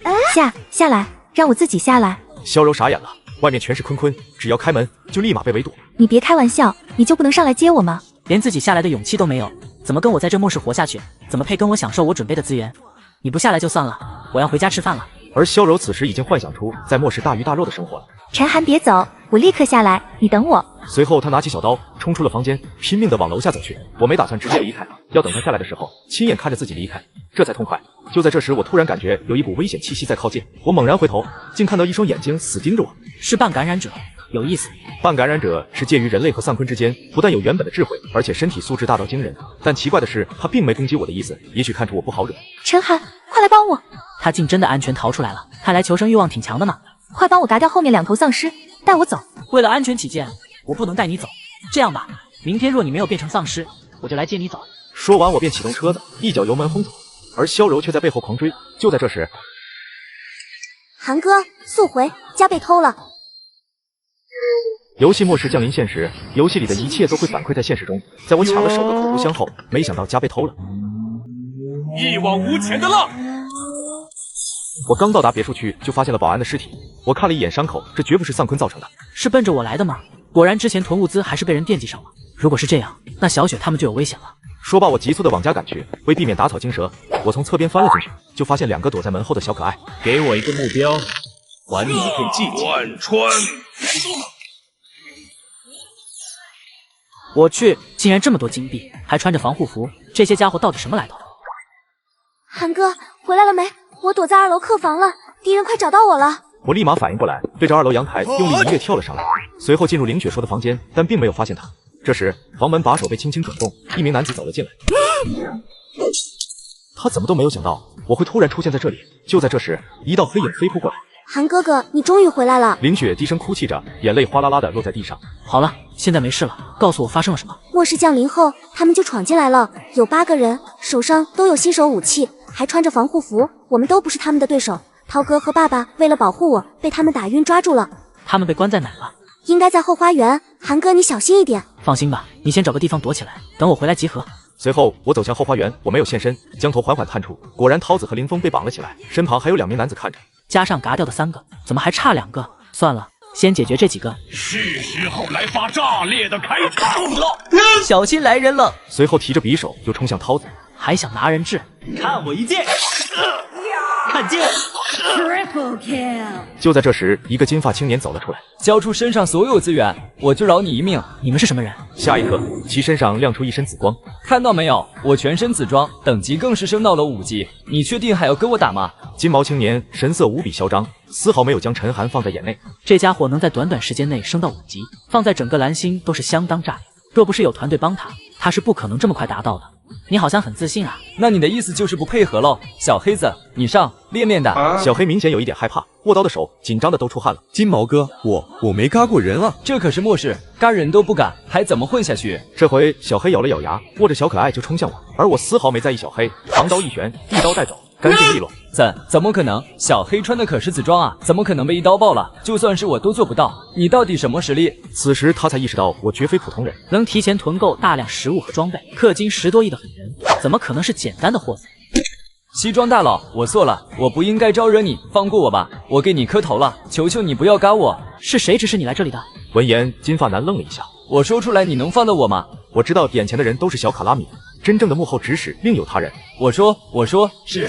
下来，让我自己下来。萧柔傻眼了，外面全是坤坤，只要开门就立马被围堵。你别开玩笑，你就不能上来接我吗？连自己下来的勇气都没有，怎么跟我在这末世活下去？怎么配跟我享受我准备的资源？你不下来就算了，我要回家吃饭了。而萧柔此时已经幻想出在末世大鱼大肉的生活了。陈寒别走，我立刻下来，你等我。随后他拿起小刀冲出了房间，拼命地往楼下走去。我没打算直接离开，要等他下来的时候亲眼看着自己离开，这才痛快。就在这时，我突然感觉有一股危险气息在靠近，我猛然回头，竟看到一双眼睛死盯着我。是半感染者，有意思。半感染者是介于人类和丧坤之间，不但有原本的智慧，而且身体素质大到惊人。但奇怪的是，他并没攻击我的意思，也许看出我不好惹。陈寒，快来帮我！他竟真的安全逃出来了，看来求生欲望挺强的呢。快帮我嘎掉后面2头丧尸，带我走。为了安全起见，我不能带你走。这样吧，明天若你没有变成丧尸，我就来接你走。说完，我便启动车子，一脚油门轰走，而萧柔却在背后狂追。就在这时，韩哥，速回，家被偷了。游戏末世降临现实，游戏里的一切都会反馈在现实中。在我抢了首个口头箱后，没想到家被偷了。一往无前的浪。我刚到达别墅区，就发现了保安的尸体。我看了一眼伤口，这绝不是丧坤造成的。是奔着我来的吗？果然之前囤物资还是被人惦记上了。如果是这样，那小雪他们就有危险了。说罢，我急促地往家赶去。为避免打草惊蛇，我从侧边翻了进去，就发现2个躲在门后的小可爱。给我一个目标，还你一片寂静。贯穿。我去，竟然这么多金币，还穿着防护服，这些家伙到底什么来头？韩哥，回来了没？我躲在2楼客房了，敌人快找到我了。我立马反应过来，对着2楼阳台用力一跃跳了上来，随后进入凌雪说的房间，但并没有发现她。这时房门把手被轻轻转动，一名男子走了进来。他怎么都没有想到我会突然出现在这里。就在这时，一道黑影飞扑过来。韩哥哥，你终于回来了。凌雪低声哭泣着，眼泪哗啦啦的落在地上。好了，现在没事了，告诉我发生了什么。末世降临后，他们就闯进来了，有8个人，手上都有新手武器，还穿着防护服，我们都不是他们的对手。涛哥和爸爸为了保护我，被他们打晕抓住了。他们被关在哪了？应该在后花园。韩哥，你小心一点。放心吧，你先找个地方躲起来，等我回来集合。随后我走向后花园，我没有现身，将头缓缓探出，果然涛子和林峰被绑了起来，身旁还有2名男子看着。加上嘎掉的3个，怎么还差2个？算了，先解决这几个。是时候来发炸裂的开场了！小心来人了！随后提着匕首就冲向涛子，还想拿人质？看我一剑！看剑！ Triple kill！ 就在这时，一个金发青年走了出来，交出身上所有资源，我就饶你一命。你们是什么人？下一刻，其身上亮出一身紫光。看到没有，我全身紫装，等级更是升到了5级。你确定还要跟我打吗？金毛青年神色无比嚣张，丝毫没有将陈寒放在眼内。这家伙能在短短时间内升到5级，放在整个蓝星都是相当炸裂。若不是有团队帮他，他是不可能这么快达到的。你好像很自信啊？那你的意思就是不配合喽？小黑子，你上，练练的。小黑明显有一点害怕，握刀的手紧张的都出汗了。金毛哥，我没嘎过人啊！这可是末世，嘎人都不敢，还怎么混下去？这回小黑咬了咬牙，握着小可爱就冲向我，而我丝毫没在意小黑，长刀一旋，一刀带走，干净利落。怎么可能？小黑穿的可是紫装啊，怎么可能被一刀爆了？就算是我都做不到，你到底什么实力？此时他才意识到我绝非普通人，能提前囤购大量食物和装备，氪金10多亿的狠人，怎么可能是简单的货子？西装大佬，我错了，我不应该招惹你，放过我吧，我给你磕头了，求求你不要嘎我。是谁指使你来这里的？闻言，金发男愣了一下。我说出来，你能放了我吗？我知道眼前的人都是小卡拉米，真正的幕后指使另有他人。我说是。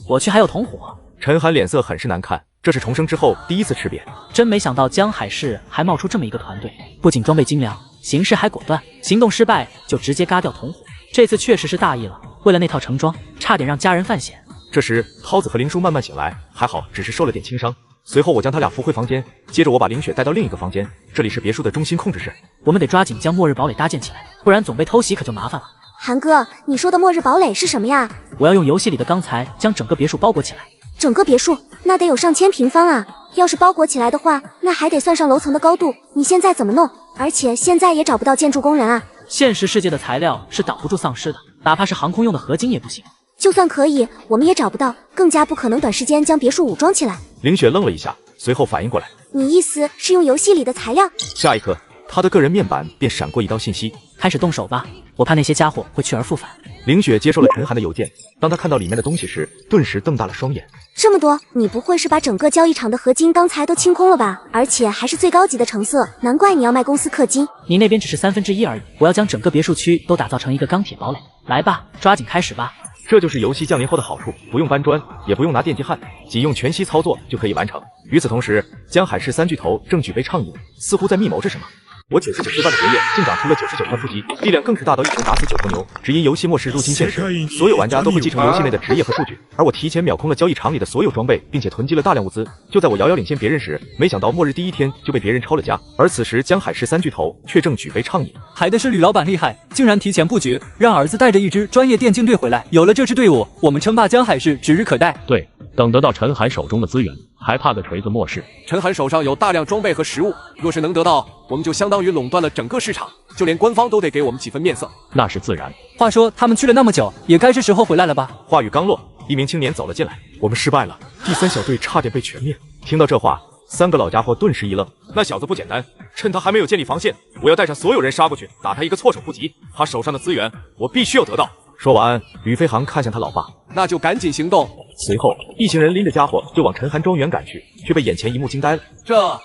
我去还有同伙。陈寒脸色很是难看，这是重生之后第一次吃瘪。真没想到江海市还冒出这么一个团队，不仅装备精良，行事还果断，行动失败就直接嘎掉同伙。这次确实是大意了，为了那套橙装，差点让家人犯险。这时涛子和林叔慢慢醒来，还好只是受了点轻伤。随后我将他俩扶回房间，接着我把凌雪带到另一个房间，这里是别墅的中心控制室。我们得抓紧将末日堡垒搭建起来，不然总被偷袭可就麻烦了。韩哥，你说的末日堡垒是什么呀？我要用游戏里的钢材将整个别墅包裹起来。整个别墅那得有上千平方啊！要是包裹起来的话，那还得算上楼层的高度。你现在怎么弄？而且现在也找不到建筑工人啊。现实世界的材料是挡不住丧尸的，哪怕是航空用的合金也不行。就算可以，我们也找不到，更加不可能短时间将别墅武装起来。凌雪愣了一下，随后反应过来，你意思是用游戏里的材料？下一刻，他的个人面板便闪过一道信息：开始动手吧，我怕那些家伙会去而复返。凌雪接收了陈寒的邮件，当他看到里面的东西时，顿时瞪大了双眼。这么多，你不会是把整个交易场的合金钢材都清空了吧？而且还是最高级的成色，难怪你要卖公司氪金。你那边只是1/3而已，我要将整个别墅区都打造成一个钢铁堡垒。来吧，抓紧开始吧。这就是游戏降临后的好处，不用搬砖，也不用拿电击焊，仅用全息操作就可以完成。与此同时，江海市三巨头正举杯畅饮，似乎在密谋着什么。我99岁半的职业竟长出了99块腹肌，力量更是大到一拳打死9头牛。只因游戏末世入侵现实，所有玩家都会继承游戏内的职业和数据，而我提前秒空了交易场里的所有装备，并且囤积了大量物资。就在我遥遥领先别人时，没想到末日第一天就被别人抄了家。而此时江海市三巨头却正举杯畅饮。还得是吕老板厉害，竟然提前布局，让儿子带着一支专业电竞队回来。有了这支队伍，我们称霸江海市指日可待。对，等得到陈寒手中的资源，还怕个锤子末世？陈寒手上有大量装备和食物，若是能得到，我们就相当于垄断了整个市场，就连官方都得给我们几分面色。那是自然。话说他们去了那么久，也该是时候回来了吧？话语刚落，一名青年走了进来。我们失败了，第3小队差点被全灭。听到这话，3个老家伙顿时一愣。那小子不简单，趁他还没有建立防线，我要带上所有人杀过去，打他一个措手不及。他手上的资源，我必须要得到。说完，吕飞航看向他老爸，那就赶紧行动。随后，一行人拎着家伙就往陈寒庄园赶去，却被眼前一幕惊呆了。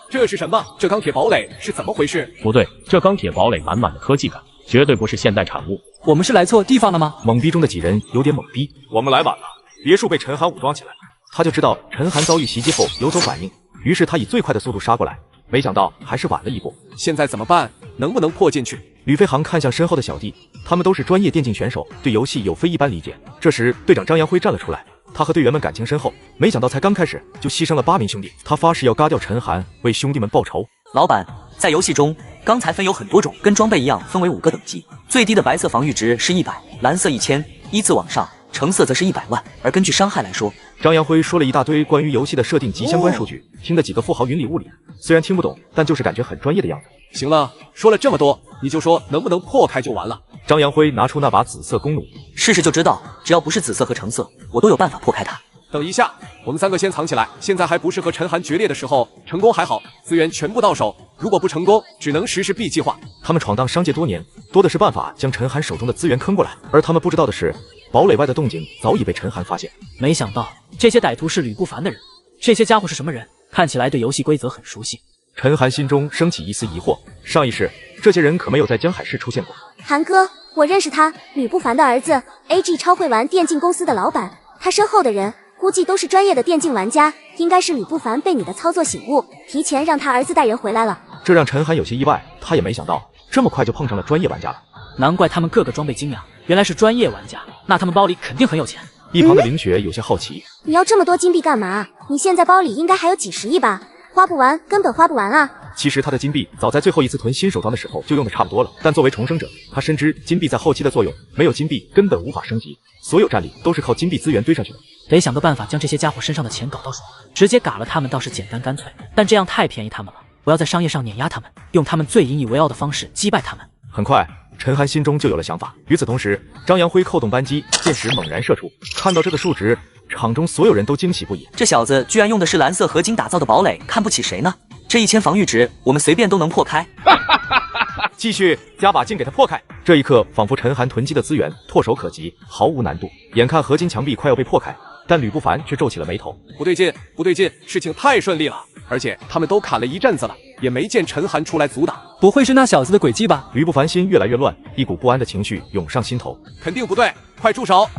这是什么？这钢铁堡垒是怎么回事？不对，这钢铁堡垒满满的科技感，绝对不是现代产物。我们是来错地方了吗？懵逼中的几人有点懵逼。我们来晚了，别墅被陈寒武装起来了。他就知道陈寒遭遇袭击后有所反应，于是他以最快的速度杀过来。没想到还是晚了一步。现在怎么办？能不能破进去？吕飞航看向身后的小弟，他们都是专业电竞选手，对游戏有非一般理解。这时，队长张阳辉站了出来，他和队员们感情深厚，没想到才刚开始就牺牲了8名兄弟。他发誓要嘎掉陈寒，为兄弟们报仇。老板，在游戏中，钢材分有很多种，跟装备一样分为5个等级，最低的白色防御值是100，蓝色1000，依次往上。橙色则是100万，而根据伤害来说，张阳辉说了一大堆关于游戏的设定及相关数据，听得几个富豪云里雾里，虽然听不懂，但就是感觉很专业的样子。行了，说了这么多，你就说能不能破开就完了。张阳辉拿出那把紫色弓弩，试试就知道，只要不是紫色和橙色，我都有办法破开它。等一下，我们3个先藏起来，现在还不是和陈寒决裂的时候，成功还好，资源全部到手，如果不成功，只能实施 B 计划。他们闯荡商界多年，多的是办法将陈寒手中的资源坑过来，而他们不知道的是，堡垒外的动静早已被陈寒发现。没想到这些歹徒是吕不凡的人，这些家伙是什么人？看起来对游戏规则很熟悉。陈寒心中升起一丝疑惑，上一世这些人可没有在江海市出现过。韩哥，我认识他，吕不凡的儿子 ，AG 超会玩电竞公司的老板，他身后的人估计都是专业的电竞玩家，应该是吕不凡被你的操作醒悟，提前让他儿子带人回来了。这让陈寒有些意外，他也没想到这么快就碰上了专业玩家了。难怪他们个个装备精良，原来是专业玩家，那他们包里肯定很有钱。一旁的林雪有些好奇，你要这么多金币干嘛？你现在包里应该还有几10亿吧？花不完，根本花不完啊！其实他的金币早在最后一次囤新手装的时候就用的差不多了，但作为重生者，他深知金币在后期的作用，没有金币根本无法升级，所有战力都是靠金币资源堆上去的。得想个办法将这些家伙身上的钱搞到手，直接嘎了他们倒是简单干脆，但这样太便宜他们了。我要在商业上碾压他们，用他们最引以为傲的方式击败他们。很快，陈寒心中就有了想法。与此同时，张阳辉扣动扳机，箭矢猛然射出。看到这个数值，场中所有人都惊喜不已。这小子居然用的是蓝色合金打造的堡垒，看不起谁呢？这1000防御值，我们随便都能破开。继续加把劲给他破开。这一刻，仿佛陈寒囤积的资源唾手可及，毫无难度。眼看合金墙壁快要被破开，但吕不凡却皱起了眉头。不对劲，不对劲，事情太顺利了，而且他们都砍了一阵子了，也没见陈寒出来阻挡。不会是那小子的诡计吧？吕不凡心越来越乱，一股不安的情绪涌上心头。肯定不对，快住手！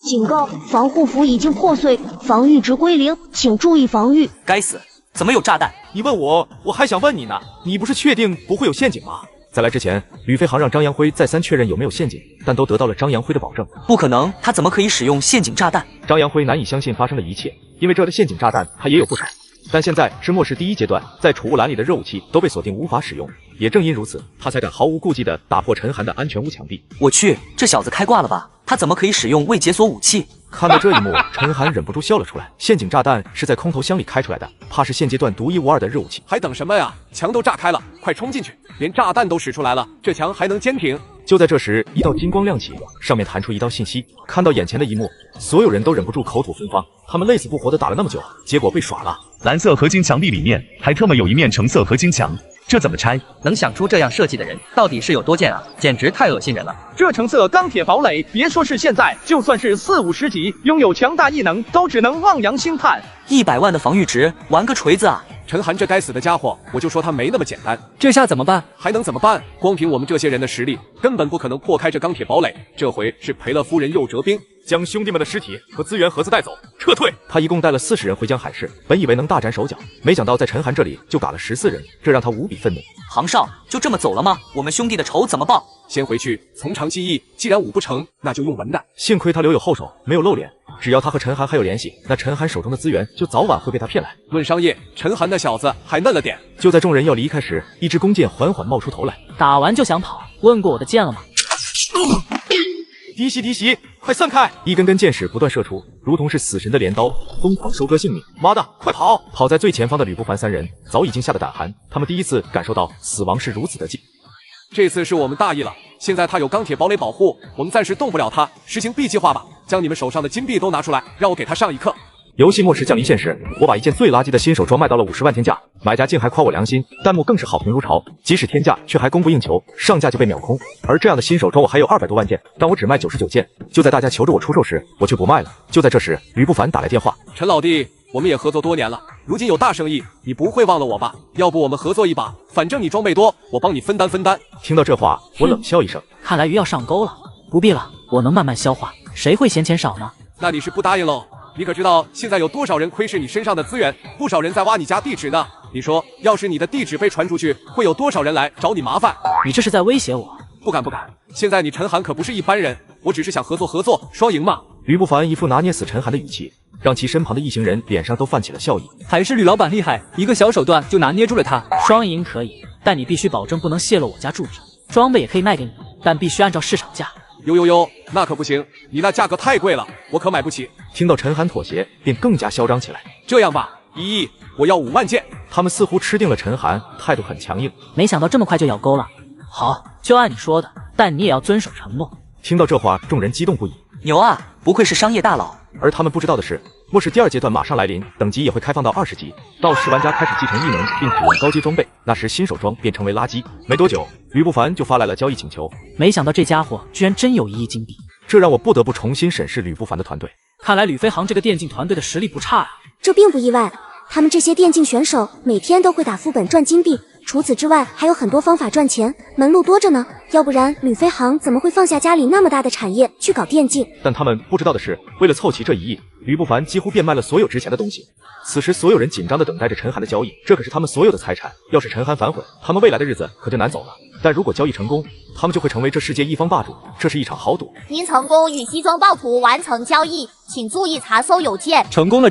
警告：防护服已经破碎，防御值归0，请注意防御。该死，怎么有炸弹？你问我，我还想问你呢，你不是确定不会有陷阱吗？在来之前，吕飞航让张阳辉再三确认有没有陷阱，但都得到了张阳辉的保证。不可能，他怎么可以使用陷阱炸弹？张阳辉难以相信发生的一切，因为这的陷阱炸弹他也有不少。但现在是末世第1阶段，在储物栏里的热武器都被锁定无法使用，也正因如此，他才敢毫无顾忌地打破陈寒的安全屋墙壁。我去，这小子开挂了吧？他怎么可以使用未解锁武器？看到这一幕，陈寒忍不住笑了出来。陷阱炸弹是在空投箱里开出来的，怕是现阶段独一无二的热武器。还等什么呀？墙都炸开了，快冲进去！连炸弹都使出来了，这墙还能坚挺？就在这时，一道金光亮起，上面弹出一道信息。看到眼前的一幕，所有人都忍不住口吐芬芳。他们累死不活的打了那么久，结果被耍了。蓝色合金墙壁里面还特么有一面橙色合金墙，这怎么拆？能想出这样设计的人到底是有多贱啊？简直太恶心人了！这橙色钢铁堡垒，别说是现在，就算是40、50级，拥有强大异能，都只能望洋兴叹。100万的防御值，玩个锤子啊！陈寒这该死的家伙，我就说他没那么简单。这下怎么办？还能怎么办？光凭我们这些人的实力，根本不可能破开这钢铁堡垒。这回是赔了夫人又折兵，将兄弟们的尸体和资源盒子带走，撤退。他一共带了40人回江海市，本以为能大展手脚，没想到在陈寒这里就嘎了14人，这让他无比愤怒。杭少就这么走了吗？我们兄弟的仇怎么报？先回去从长计议，既然武不成，那就用文的。幸亏他留有后手，没有露脸。只要他和陈寒还有联系，那陈寒手中的资源就早晚会被他骗来。论商业，陈寒那小子还嫩了点。就在众人要离开时，一支弓箭缓缓冒出头来。打完就想跑，问过我的箭了吗？嫡袭，快散开！一根根箭矢不断射出，如同是死神的镰刀，疯狂收割性命。妈的，快跑！跑在最前方的吕不凡3人早已经吓得胆寒，他们第一次感受到死亡是如此的近。这次是我们大意了，现在他有钢铁堡垒保护，我们暂时动不了他，实行 B 计划吧。将你们手上的金币都拿出来，让我给他上一课。游戏末世降临现实，我把一件最垃圾的新手装卖到了50万天价，买家竟还夸我良心，弹幕更是好评如潮。即使天价，却还供不应求，上架就被秒空。而这样的新手装我还有200多万件，但我只卖99件。就在大家求着我出售时，我却不卖了。就在这时，吕不凡打来电话：“陈老弟，我们也合作多年了，如今有大生意，你不会忘了我吧？要不我们合作一把，反正你装备多，我帮你分担分担。”听到这话，我冷笑一声，看来鱼要上钩了。不必了，我能慢慢消化，谁会嫌钱少呢？那你是不答应喽？你可知道现在有多少人窥视你身上的资源？不少人在挖你家地址呢。你说，要是你的地址被传出去，会有多少人来找你麻烦？你这是在威胁我？不敢。现在你陈寒可不是一般人，我只是想合作，双赢嘛。吕不凡一副拿捏死陈寒的语气，让其身旁的一行人脸上都泛起了笑意。还是吕老板厉害，一个小手段就拿捏住了他。双赢可以，但你必须保证不能泄露我家住址。装备也可以卖给你，但必须按照市场价。哟，那可不行，你那价格太贵了，我可买不起。听到陈寒妥协，便更加嚣张起来。这样吧，1亿，我要5万件。他们似乎吃定了陈寒，态度很强硬。没想到这么快就咬钩了。好，就按你说的，但你也要遵守承诺。听到这话，众人激动不已。牛啊，不愧是商业大佬。而他们不知道的是，末世第2阶段马上来临，等级也会开放到20级，到时玩家开始继承异能并使用高阶装备，那时新手装便成为垃圾。没多久，吕不凡就发来了交易请求。没想到这家伙居然真有1亿金币，这让我不得不重新审视吕不凡的团队。看来吕飞航这个电竞团队的实力不差啊。这并不意外，他们这些电竞选手每天都会打副本赚金币，除此之外还有很多方法赚钱，门路多着呢。要不然吕飞航怎么会放下家里那么大的产业去搞电竞？但他们不知道的是，为了凑齐这1亿，吕不凡几乎变卖了所有值钱的东西。此时所有人紧张地等待着陈寒的交易，这可是他们所有的财产。要是陈寒反悔，他们未来的日子可就难走了。但如果交易成功，他们就会成为这世界一方霸主，这是一场豪赌。您成功与西装暴徒完成交易，请注意查收邮件。成功了！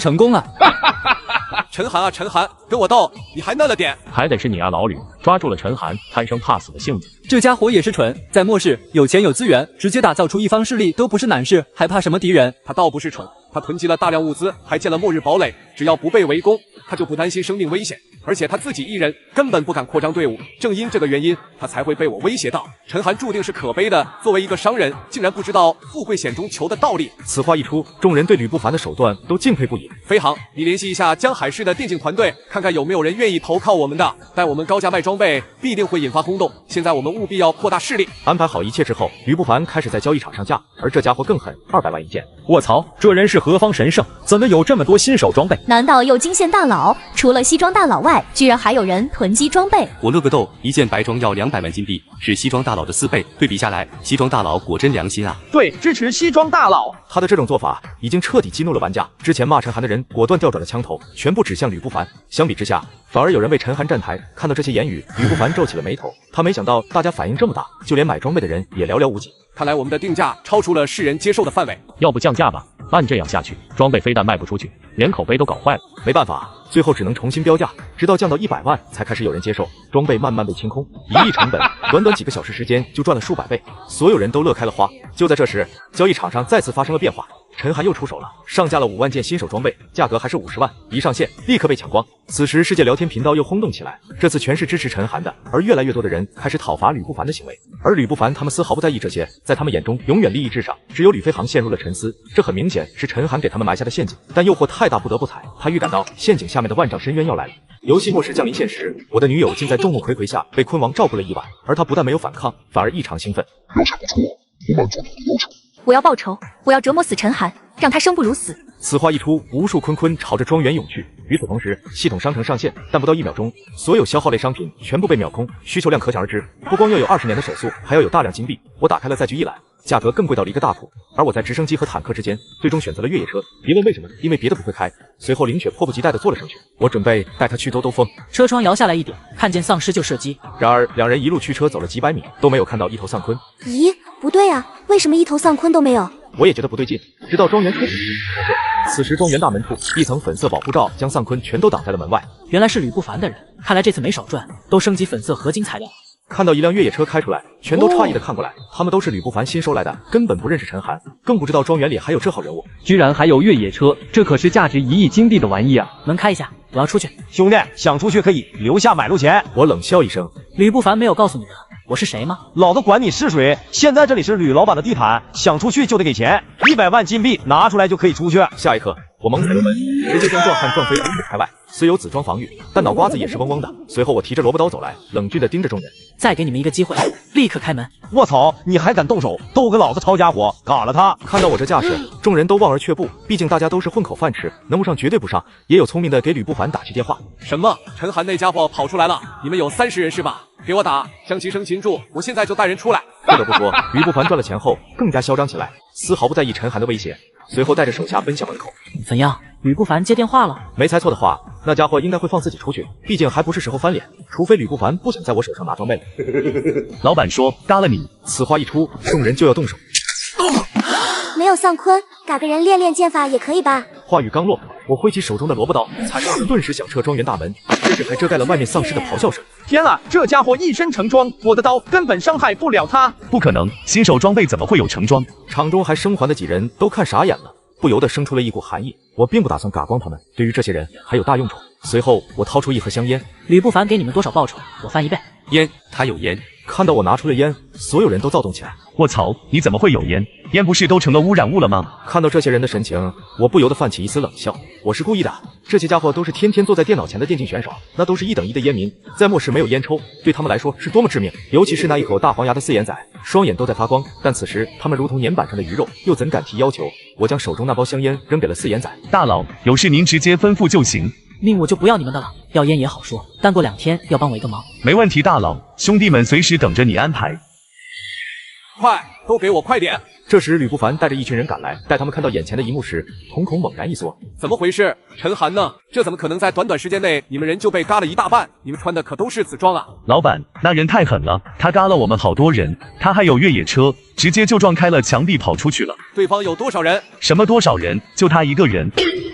陈寒啊，陈寒，跟我斗，你还嫩了点。还得是你啊，老吕，抓住了陈寒贪生怕死的性子。这家伙也是蠢，在末世有钱有资源，直接打造出一方势力都不是难事，还怕什么敌人？他倒不是蠢，他囤积了大量物资，还建了末日堡垒，只要不被围攻，他就不担心生命危险。而且他自己一人根本不敢扩张队伍，正因这个原因，他才会被我威胁到。陈寒注定是可悲的，作为一个商人，竟然不知道富贵险中求的道理。此话一出，众人对吕不凡的手段都敬佩不已。飞航，你联系一下江海市的电竞团队，看看有没有人愿意投靠我们的。但我们高价卖装备，必定会引发轰动。现在我们务必要扩大势力。安排好一切之后，吕不凡开始在交易场上架，而这家伙更狠，200万一件。卧槽，这人是何方神圣？怎么有这么多新手装备？难道又惊现大佬？除了西装大佬外，居然还有人囤积装备。我乐个豆，一件白装要200万金币，是西装大佬的4倍。对比下来，西装大佬果真良心啊！对，支持西装大佬。他的这种做法已经彻底激怒了玩家。之前骂陈寒的人果断调转了枪头，全部指向吕不凡。相比之下，反而有人为陈寒站台。看到这些言语，吕不凡皱起了眉头。他没想到大家反应这么大，就连买装备的人也寥寥无几。看来我们的定价超出了世人接受的范围。要不降价吧？按这样下去，装备非但卖不出去，连口碑都搞坏了。没办法，最后只能重新标价，直到降到100万才开始有人接受。装备慢慢被清空，1亿成本，短短几个小时时间就赚了数百倍，所有人都乐开了花。就在这时，交易场上再次发生了变化。陈寒又出手了，上架了5万件新手装备，价格还是50万，一上线立刻被抢光。此时世界聊天频道又轰动起来，这次全是支持陈寒的，而越来越多的人开始讨伐吕不凡的行为。而吕不凡他们丝毫不在意这些，在他们眼中永远利益至上。只有吕飞航陷入了沉思，这很明显是陈寒给他们埋下的陷阱，但诱惑太大不得不踩。他预感到陷阱下面的万丈深渊要来了。游戏末世降临现实，我的女友竟在众目睽睽下被昆王照顾了一晚，而她不但没有反抗，反而异常兴奋。要求不错，我满足你的要求。我要报仇，我要折磨死陈寒，让他生不如死。此话一出，无数坤朝着庄园涌去。与此同时，系统商城上线，但不到1秒钟，所有消耗类商品全部被秒空，需求量可想而知。不光要有20年的手速，还要有大量金币。我打开了载具一览，价格更贵到了一个大谱。而我在直升机和坦克之间，最终选择了越野车。别问为什么，因为别的不会开。随后林雪迫不及待地坐了上去，我准备带她去兜兜风。车窗摇下来一点，看见丧尸就射击。然而两人一路驱车走了几百米，都没有看到一头丧鲲。咦，不对啊，为什么一头丧鲲都没有？我也觉得不对劲，直到庄园出口。此时庄园大门处，一层粉色保护罩将丧鲲全都挡在了门外。原来是吕不凡的人，看来这次没少赚，都升级粉色合金材料。看到一辆越野车开出来，全都诧异的看过来，他们都是吕不凡新收来的，根本不认识陈寒，更不知道庄园里还有这号人物。居然还有越野车，这可是价值1亿金币的玩意啊！门开一下，我要出去。兄弟，想出去可以，留下买路钱。我冷笑一声，吕不凡没有告诉你们我是谁吗？老子管你是谁，现在这里是吕老板的地毯，想出去就得给钱，100万金币拿出来就可以出去。下一刻，我猛踩油门，直接将壮汉撞飞5米开外。虽有紫装防御，但脑瓜子也是嗡嗡的。随后我提着萝卜刀走来，冷峻的盯着众人。再给你们一个机会，立刻开门！卧槽，你还敢动手，都跟老子抄家伙，嘎了他！看到我这架势，众人都望而却步，毕竟大家都是混口饭吃，能不上绝对不上。也有聪明的给吕不凡打去电话。什么？陈寒那家伙跑出来了？你们有30人是吧？给我打！向其生擒住！我现在就带人出来。不得不说，吕不凡赚了钱后更加嚣张起来，丝毫不在意陈寒的威胁。随后带着手下奔向门口。怎样？吕不凡接电话了？没猜错的话，那家伙应该会放自己出去，毕竟还不是时候翻脸。除非吕不凡不想在我手上拿装备了。老板说嘎了你。此话一出，众人就要动手。没有丧鲲，嘎个人练练剑法也可以吧？话语刚落，我挥起手中的萝卜刀，惨声顿时响彻庄园大门，甚至还遮盖了外面丧尸的咆哮声。天啊，这家伙一身成装，我的刀根本伤害不了他。不可能，新手装备怎么会有成装？场中还生还的几人都看傻眼了，不由得生出了一股寒意。我并不打算嘎光他们，对于这些人还有大用处。随后我掏出一盒香烟。吕不凡给你们多少报酬？我翻1倍。烟，他有烟。看到我拿出了烟，所有人都躁动起来。卧槽，你怎么会有烟？烟不是都成了污染物了吗？看到这些人的神情，我不由得泛起一丝冷笑。我是故意的，这些家伙都是天天坐在电脑前的电竞选手，那都是1等1的烟民，在末世没有烟抽，对他们来说是多么致命。尤其是那一口大黄牙的4眼仔，双眼都在发光，但此时他们如同年板上的鱼肉，又怎敢提要求？我将手中那包香烟扔给了4眼仔。大佬，有事您直接吩咐就行。命我就不要你们的了，要烟也好说，但过2天要帮我一个忙。没问题，大佬，兄弟们随时等着你安排。快，都给我快点！这时吕不凡带着一群人赶来，待他们看到眼前的一幕时，瞳孔猛然一缩。怎么回事？陈寒呢？这怎么可能在短短时间内，你们人就被嘎了一大半？你们穿的可都是紫装啊！老板，那人太狠了，他嘎了我们好多人，他还有越野车，直接就撞开了墙壁跑出去了。对方有多少人？什么多少人？就他一个人。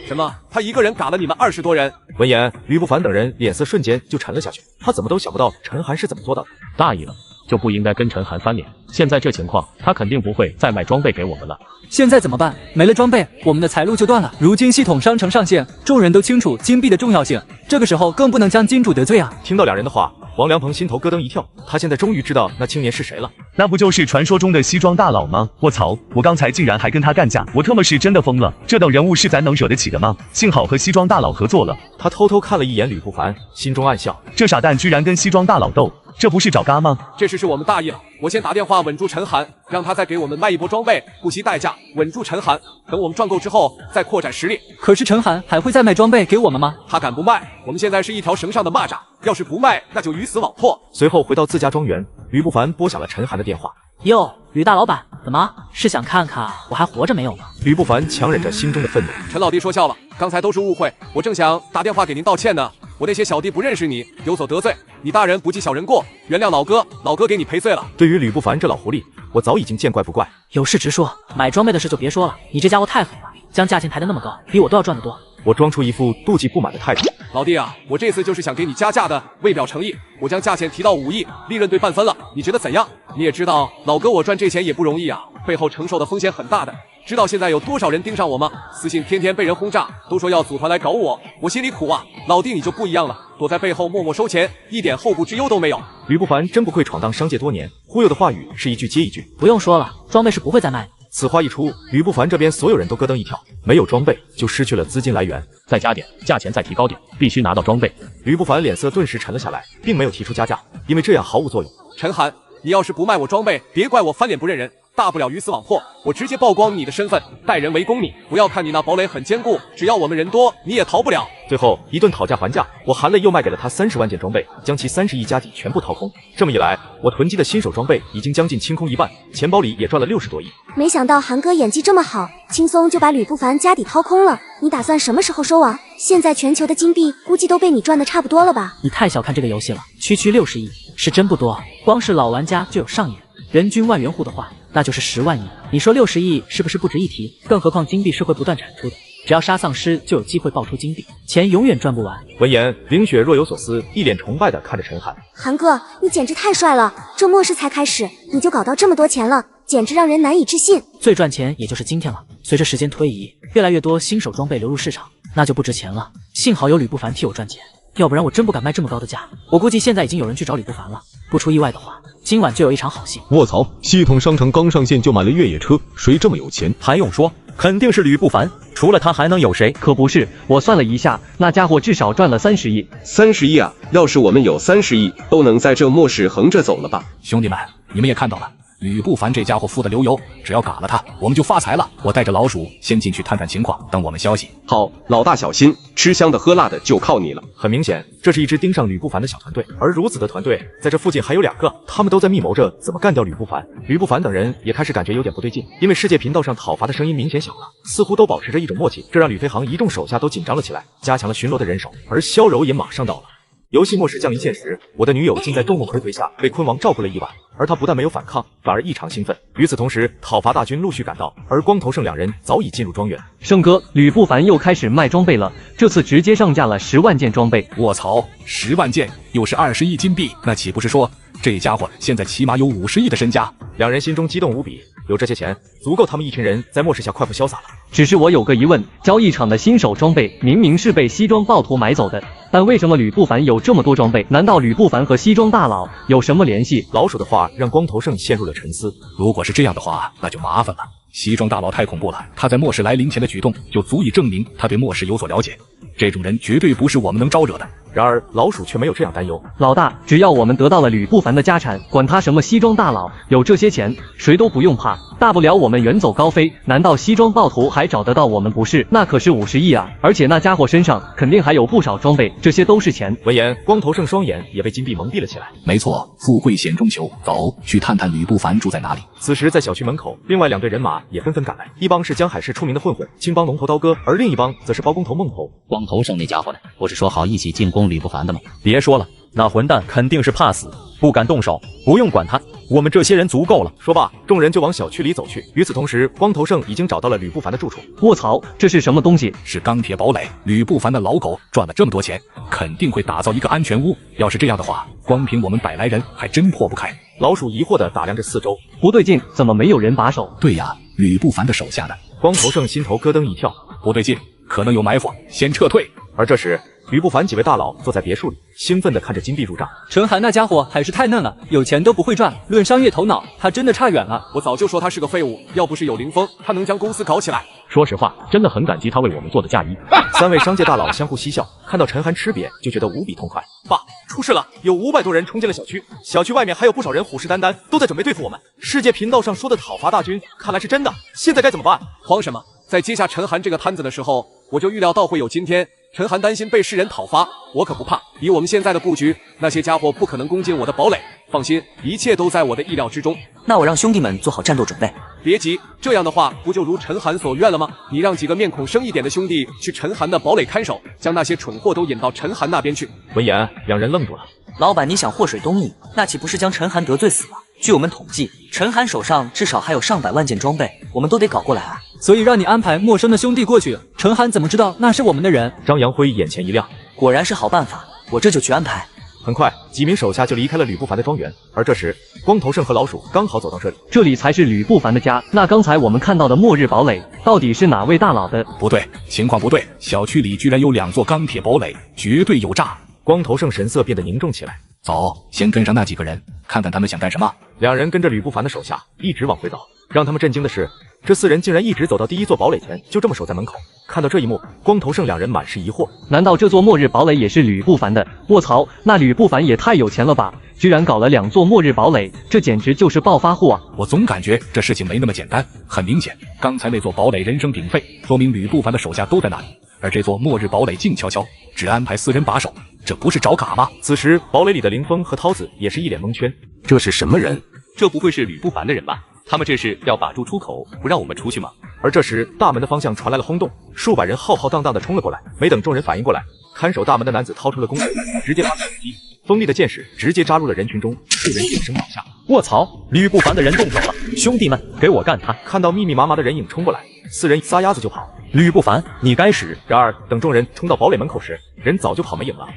什么？他一个人嘎了你们20多人？闻言，吕不凡等人脸色瞬间就沉了下去。他怎么都想不到陈寒是怎么做到的。大意了，就不应该跟陈寒翻脸。现在这情况，他肯定不会再卖装备给我们了。现在怎么办？没了装备，我们的财路就断了。如今系统商城上线，众人都清楚金币的重要性，这个时候更不能将金主得罪啊！听到两人的话，王良鹏心头咯噔一跳，他现在终于知道那青年是谁了。那不就是传说中的西装大佬吗？卧槽，我刚才竟然还跟他干架，我特么是真的疯了！这等人物是咱能惹得起的吗？幸好和西装大佬合作了。他偷偷看了一眼吕不凡，心中暗笑，这傻蛋居然跟西装大佬斗，这不是找嘎吗？这事是我们大意了，我先打电话稳住陈寒，让他再给我们卖一波装备，不惜代价稳住陈寒，等我们赚够之后再扩展实力。可是陈寒还会再卖装备给我们吗？他敢不卖，我们现在是一条绳上的蚂蚱，要是不卖，那就鱼死网破。随后回到自家庄园，吕不凡拨响了陈寒的电话。哟，吕大老板，怎么是想看看我还活着没有吗？吕不凡强忍着心中的愤怒。陈老弟说笑了，刚才都是误会，我正想打电话给您道歉呢。我那些小弟不认识你，有所得罪，你大人不计小人过，原谅老哥，老哥给你赔罪了。对于吕不凡这老狐狸，我早已经见怪不怪。有事直说，买装备的事就别说了，你这家伙太狠了，将价钱抬得那么高，比我都要赚得多。我装出一副妒忌不满的态度。老弟啊，我这次就是想给你加价的，为表诚意，我将价钱提到5亿，利润对半分了，你觉得怎样？你也知道，老哥我赚这钱也不容易啊，背后承受的风险很大的。知道现在有多少人盯上我吗？私信天天被人轰炸，都说要组团来搞我，我心里苦啊。老弟你就不一样了，躲在背后默默收钱，一点后顾之忧都没有。吕不凡真不愧闯荡商界多年，忽悠的话语是一句接一句。不用说了，装备是不会再卖的。此话一出，吕不凡这边所有人都咯噔一跳，没有装备就失去了资金来源。再加点，价钱再提高点，必须拿到装备。吕不凡脸色顿时沉了下来，并没有提出加价，因为这样毫无作用。陈寒，你要是不卖我装备，别怪我翻脸不认人。大不了鱼死网破，我直接曝光你的身份，带人围攻你。不要看你那堡垒很坚固，只要我们人多，你也逃不了。最后一顿讨价还价，我含泪又卖给了他30万件装备，将其30亿家底全部掏空。这么一来，我囤积的新手装备已经将近清空1半，钱包里也赚了60多亿。没想到韩哥演技这么好，轻松就把吕不凡家底掏空了。你打算什么时候收网？现在全球的金币估计都被你赚的差不多了吧？你太小看这个游戏了，区60亿是真不多，光是老玩家就有上亿，人均万元户的话，那就是10万亿。你说60亿是不是不值一提？更何况金币是会不断产出的，只要杀丧尸就有机会爆出金币，钱永远赚不完。闻言，凌雪若有所思，一脸崇拜地看着陈寒。韩哥，你简直太帅了！这末世才开始，你就搞到这么多钱了，简直让人难以置信。最赚钱也就是今天了。随着时间推移，越来越多新手装备流入市场，那就不值钱了。幸好有吕不凡替我赚钱，要不然我真不敢卖这么高的价。我估计现在已经有人去找吕不凡了，不出意外的话，今晚就有一场好戏。卧槽！系统商城刚上线就买了越野车，谁这么有钱？还用说？肯定是吕不凡，除了他还能有谁？可不是，我算了一下，那家伙至少赚了30亿。30亿啊！要是我们有30亿，都能在这末世横着走了吧？兄弟们，你们也看到了，吕不凡这家伙富得流油，只要嘎了他，我们就发财了。我带着老鼠先进去探探情况，等我们消息。好，老大小心，吃香的喝辣的就靠你了。很明显，这是一支盯上吕不凡的小团队，而如此的团队，在这附近还有2个，他们都在密谋着怎么干掉吕不凡。吕不凡等人也开始感觉有点不对劲，因为世界频道上讨伐的声音明显小了，似乎都保持着一种默契，这让吕飞航一众手下都紧张了起来，加强了巡逻的人手。而萧柔也马上到了。游戏末世降临现实，我的女友竟在众目睽睽下被昆王照顾了一晚，而她不但没有反抗，反而异常兴奋。与此同时，讨伐大军陆续赶到，而光头胜2人早已进入庄园。胜哥，吕不凡又开始卖装备了，这次直接上架了10万件装备。卧槽，10万件，又是20亿金币，那岂不是说这家伙现在起码有50亿的身家？2人心中激动无比，有这些钱，足够他们一群人在末世下快活潇洒了。只是我有个疑问，交易场的新手装备明明是被西装暴徒买走的，但为什么吕不凡有这么多装备？难道吕不凡和西装大佬有什么联系？老鼠的话让光头胜陷入了沉思。如果是这样的话，那就麻烦了。西装大佬太恐怖了，他在末世来临前的举动就足以证明他对末世有所了解，这种人绝对不是我们能招惹的。然而老鼠却没有这样担忧。老大，只要我们得到了吕不凡的家产，管他什么西装大佬，有这些钱谁都不用怕，大不了我们远走高飞。难道西装暴徒还找得到我们不是？那可是50亿啊！而且那家伙身上肯定还有不少装备，这些都是钱。闻言，光头胜双眼也被金币蒙蔽了起来。没错，富贵险中求，走去探探吕不凡住在哪里。此时在小区门口，另外2队人马也纷纷赶来，一帮是江海市出名的混混青帮龙头刀哥，而另一帮则是包工头孟头。光头胜那家伙呢？不是说好一起进攻吕不凡的吗？别说了，那混蛋肯定是怕死，不敢动手。不用管他，我们这些人足够了。说罢，众人就往小区里走去。与此同时，光头胜已经找到了吕不凡的住处。卧槽，这是什么东西？是钢铁堡垒。吕不凡的老狗赚了这么多钱，肯定会打造一个安全屋。要是这样的话，光凭我们100来人还真破不开。老鼠疑惑地打量着四周，不对劲，怎么没有人把守？对呀，吕不凡的手下呢？光头胜心头咯噔一跳，不对劲，可能有埋伏，先撤退。而这时，吕不凡几位大佬坐在别墅里，兴奋地看着金币入账。陈寒那家伙还是太嫩了，有钱都不会赚，论商业头脑，他真的差远了。我早就说他是个废物，要不是有林峰，他能将公司搞起来。说实话，真的很感激他为我们做的嫁衣。3位商界大佬相互嬉笑，看到陈寒吃瘪就觉得无比痛快。爸，出事了，有500多人冲进了小区，小区外面还有不少人虎视眈眈，都在准备对付我们。世界频道上说的讨伐大军，看来是真的。现在该怎么办？慌什么？在接下陈寒这个摊子的时候，我就预料到会有今天。陈寒担心被世人讨伐，我可不怕。以我们现在的布局，那些家伙不可能攻进我的堡垒。放心，一切都在我的意料之中。那我让兄弟们做好战斗准备。别急，这样的话不就如陈寒所愿了吗？你让几个面孔生一点的兄弟去陈寒的堡垒看守，将那些蠢货都引到陈寒那边去。闻言，2人愣住了。老板，你想祸水东移，那岂不是将陈寒得罪死了？据我们统计，陈寒手上至少还有上百万件装备，我们都得搞过来啊。所以让你安排陌生的兄弟过去，陈寒怎么知道那是我们的人？张扬辉眼前一亮，果然是好办法，我这就去安排。很快，几名手下就离开了吕不凡的庄园，而这时，光头胜和老鼠刚好走到这里。这里才是吕不凡的家。那刚才我们看到的末日堡垒，到底是哪位大佬的？不对，情况不对，小区里居然有2座钢铁堡垒，绝对有诈。光头胜神色变得凝重起来。走，先跟上那几个人，看看他们想干什么。 2人跟着吕不凡的手下一直往回走，让他们震惊的是，这4人竟然一直走到第1座堡垒前，就这么守在门口。看到这一幕，光头胜2人满是疑惑：难道这座末日堡垒也是吕不凡的？卧槽，那吕不凡也太有钱了吧！居然搞了2座末日堡垒，这简直就是暴发户啊！我总感觉这事情没那么简单。很明显，刚才那座堡垒人声鼎沸，说明吕不凡的手下都在那里。而这座末日堡垒静悄悄，只安排4人把守，这不是找嘎吗？此时，堡垒里的林峰和涛子也是一脸蒙圈。这是什么人？这不会是吕不凡的人吧？他们这是要把住出口，不让我们出去吗？而这时，大门的方向传来了轰动，数百人浩浩荡荡的冲了过来。没等众人反应过来，看守大门的男子掏出了弓，直接发射击，锋利的箭矢直接扎入了人群中，数人应声倒下。卧槽！吕不凡的人动手了，兄弟们，给我干他！看到密密麻麻的人影冲过来，4人撒丫子就跑。吕不凡，你该死！然而，等众人冲到堡垒门口时，人早就跑没影了。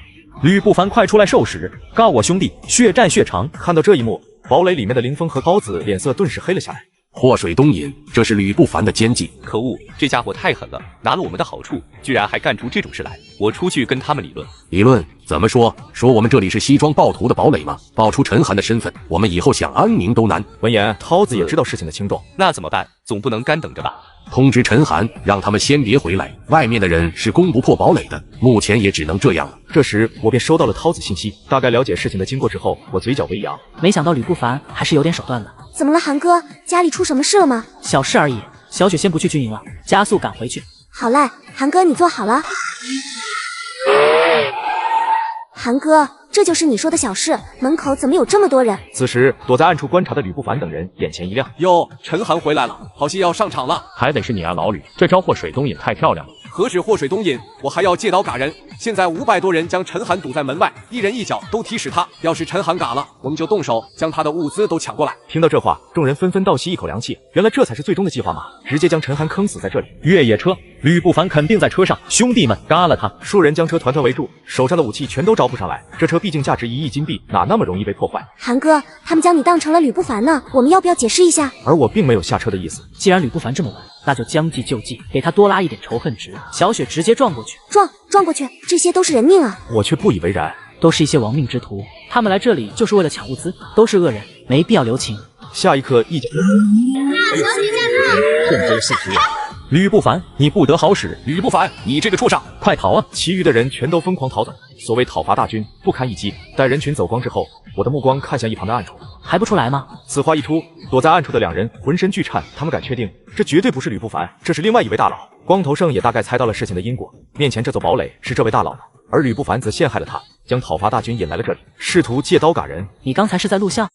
吕不凡，快出来受死！告我兄弟，血债血偿！看到这一幕，堡垒里面的林峰和高子脸色顿时黑了下来。祸水东引，这是吕不凡的奸计。可恶，这家伙太狠了，拿了我们的好处，居然还干出这种事来！我出去跟他们理论。理论怎么说？说我们这里是西装暴徒的堡垒吗？爆出陈寒的身份，我们以后想安宁都难。闻言，涛子也知道事情的轻重，那怎么办？总不能干等着吧？通知陈寒，让他们先别回来，外面的人是攻不破堡垒的。目前也只能这样了。这时，我便收到了涛子信息，大概了解事情的经过之后，我嘴角微扬。没想到吕不凡还是有点手段的。怎么了，韩哥？家里出什么事了吗？小事而已，小雪先不去军营了，加速赶回去。好嘞，韩哥，你坐好了。韩哥，这就是你说的小事，门口怎么有这么多人？此时，躲在暗处观察的吕不凡等人眼前一亮。哟，陈寒回来了，好戏要上场了。还得是你啊，老吕，这招祸水东引太漂亮了。何止祸水东引，我还要借刀嘎人。现在500多人将陈寒堵在门外，一人一脚都踢死他。要是陈寒嘎了，我们就动手将他的物资都抢过来。听到这话，众人纷纷倒吸一口凉气。原来这才是最终的计划嘛！直接将陈寒坑死在这里。越野车，吕不凡肯定在车上，兄弟们，嘎了他！数人将车团团围住，手上的武器全都招不上来。这车毕竟价值1亿金币，哪那么容易被破坏？韩哥，他们将你当成了吕不凡呢，我们要不要解释一下？而我并没有下车的意思。既然吕不凡这么稳，那就将计就计，给他多拉一点仇恨值。小雪直接撞过去，撞过去，这些都是人命啊！我却不以为然，都是一些亡命之徒，他们来这里就是为了抢物资，都是恶人，没必要留情。下一刻，一脚混周4十吕不凡，你不得好使！吕不凡，你这个畜生，快逃啊！其余的人全都疯狂逃走。所谓讨伐大军，不堪一击。待人群走光之后，我的目光看向一旁的暗处，还不出来吗？此话一出，躲在暗处的2人浑身剧颤，他们敢确定，这绝对不是吕不凡，这是另外一位大佬。光头胜也大概猜到了事情的因果，面前这座堡垒是这位大佬的，而吕不凡则陷害了他，将讨伐大军引来了这里，试图借刀嘎人。你刚才是在录像？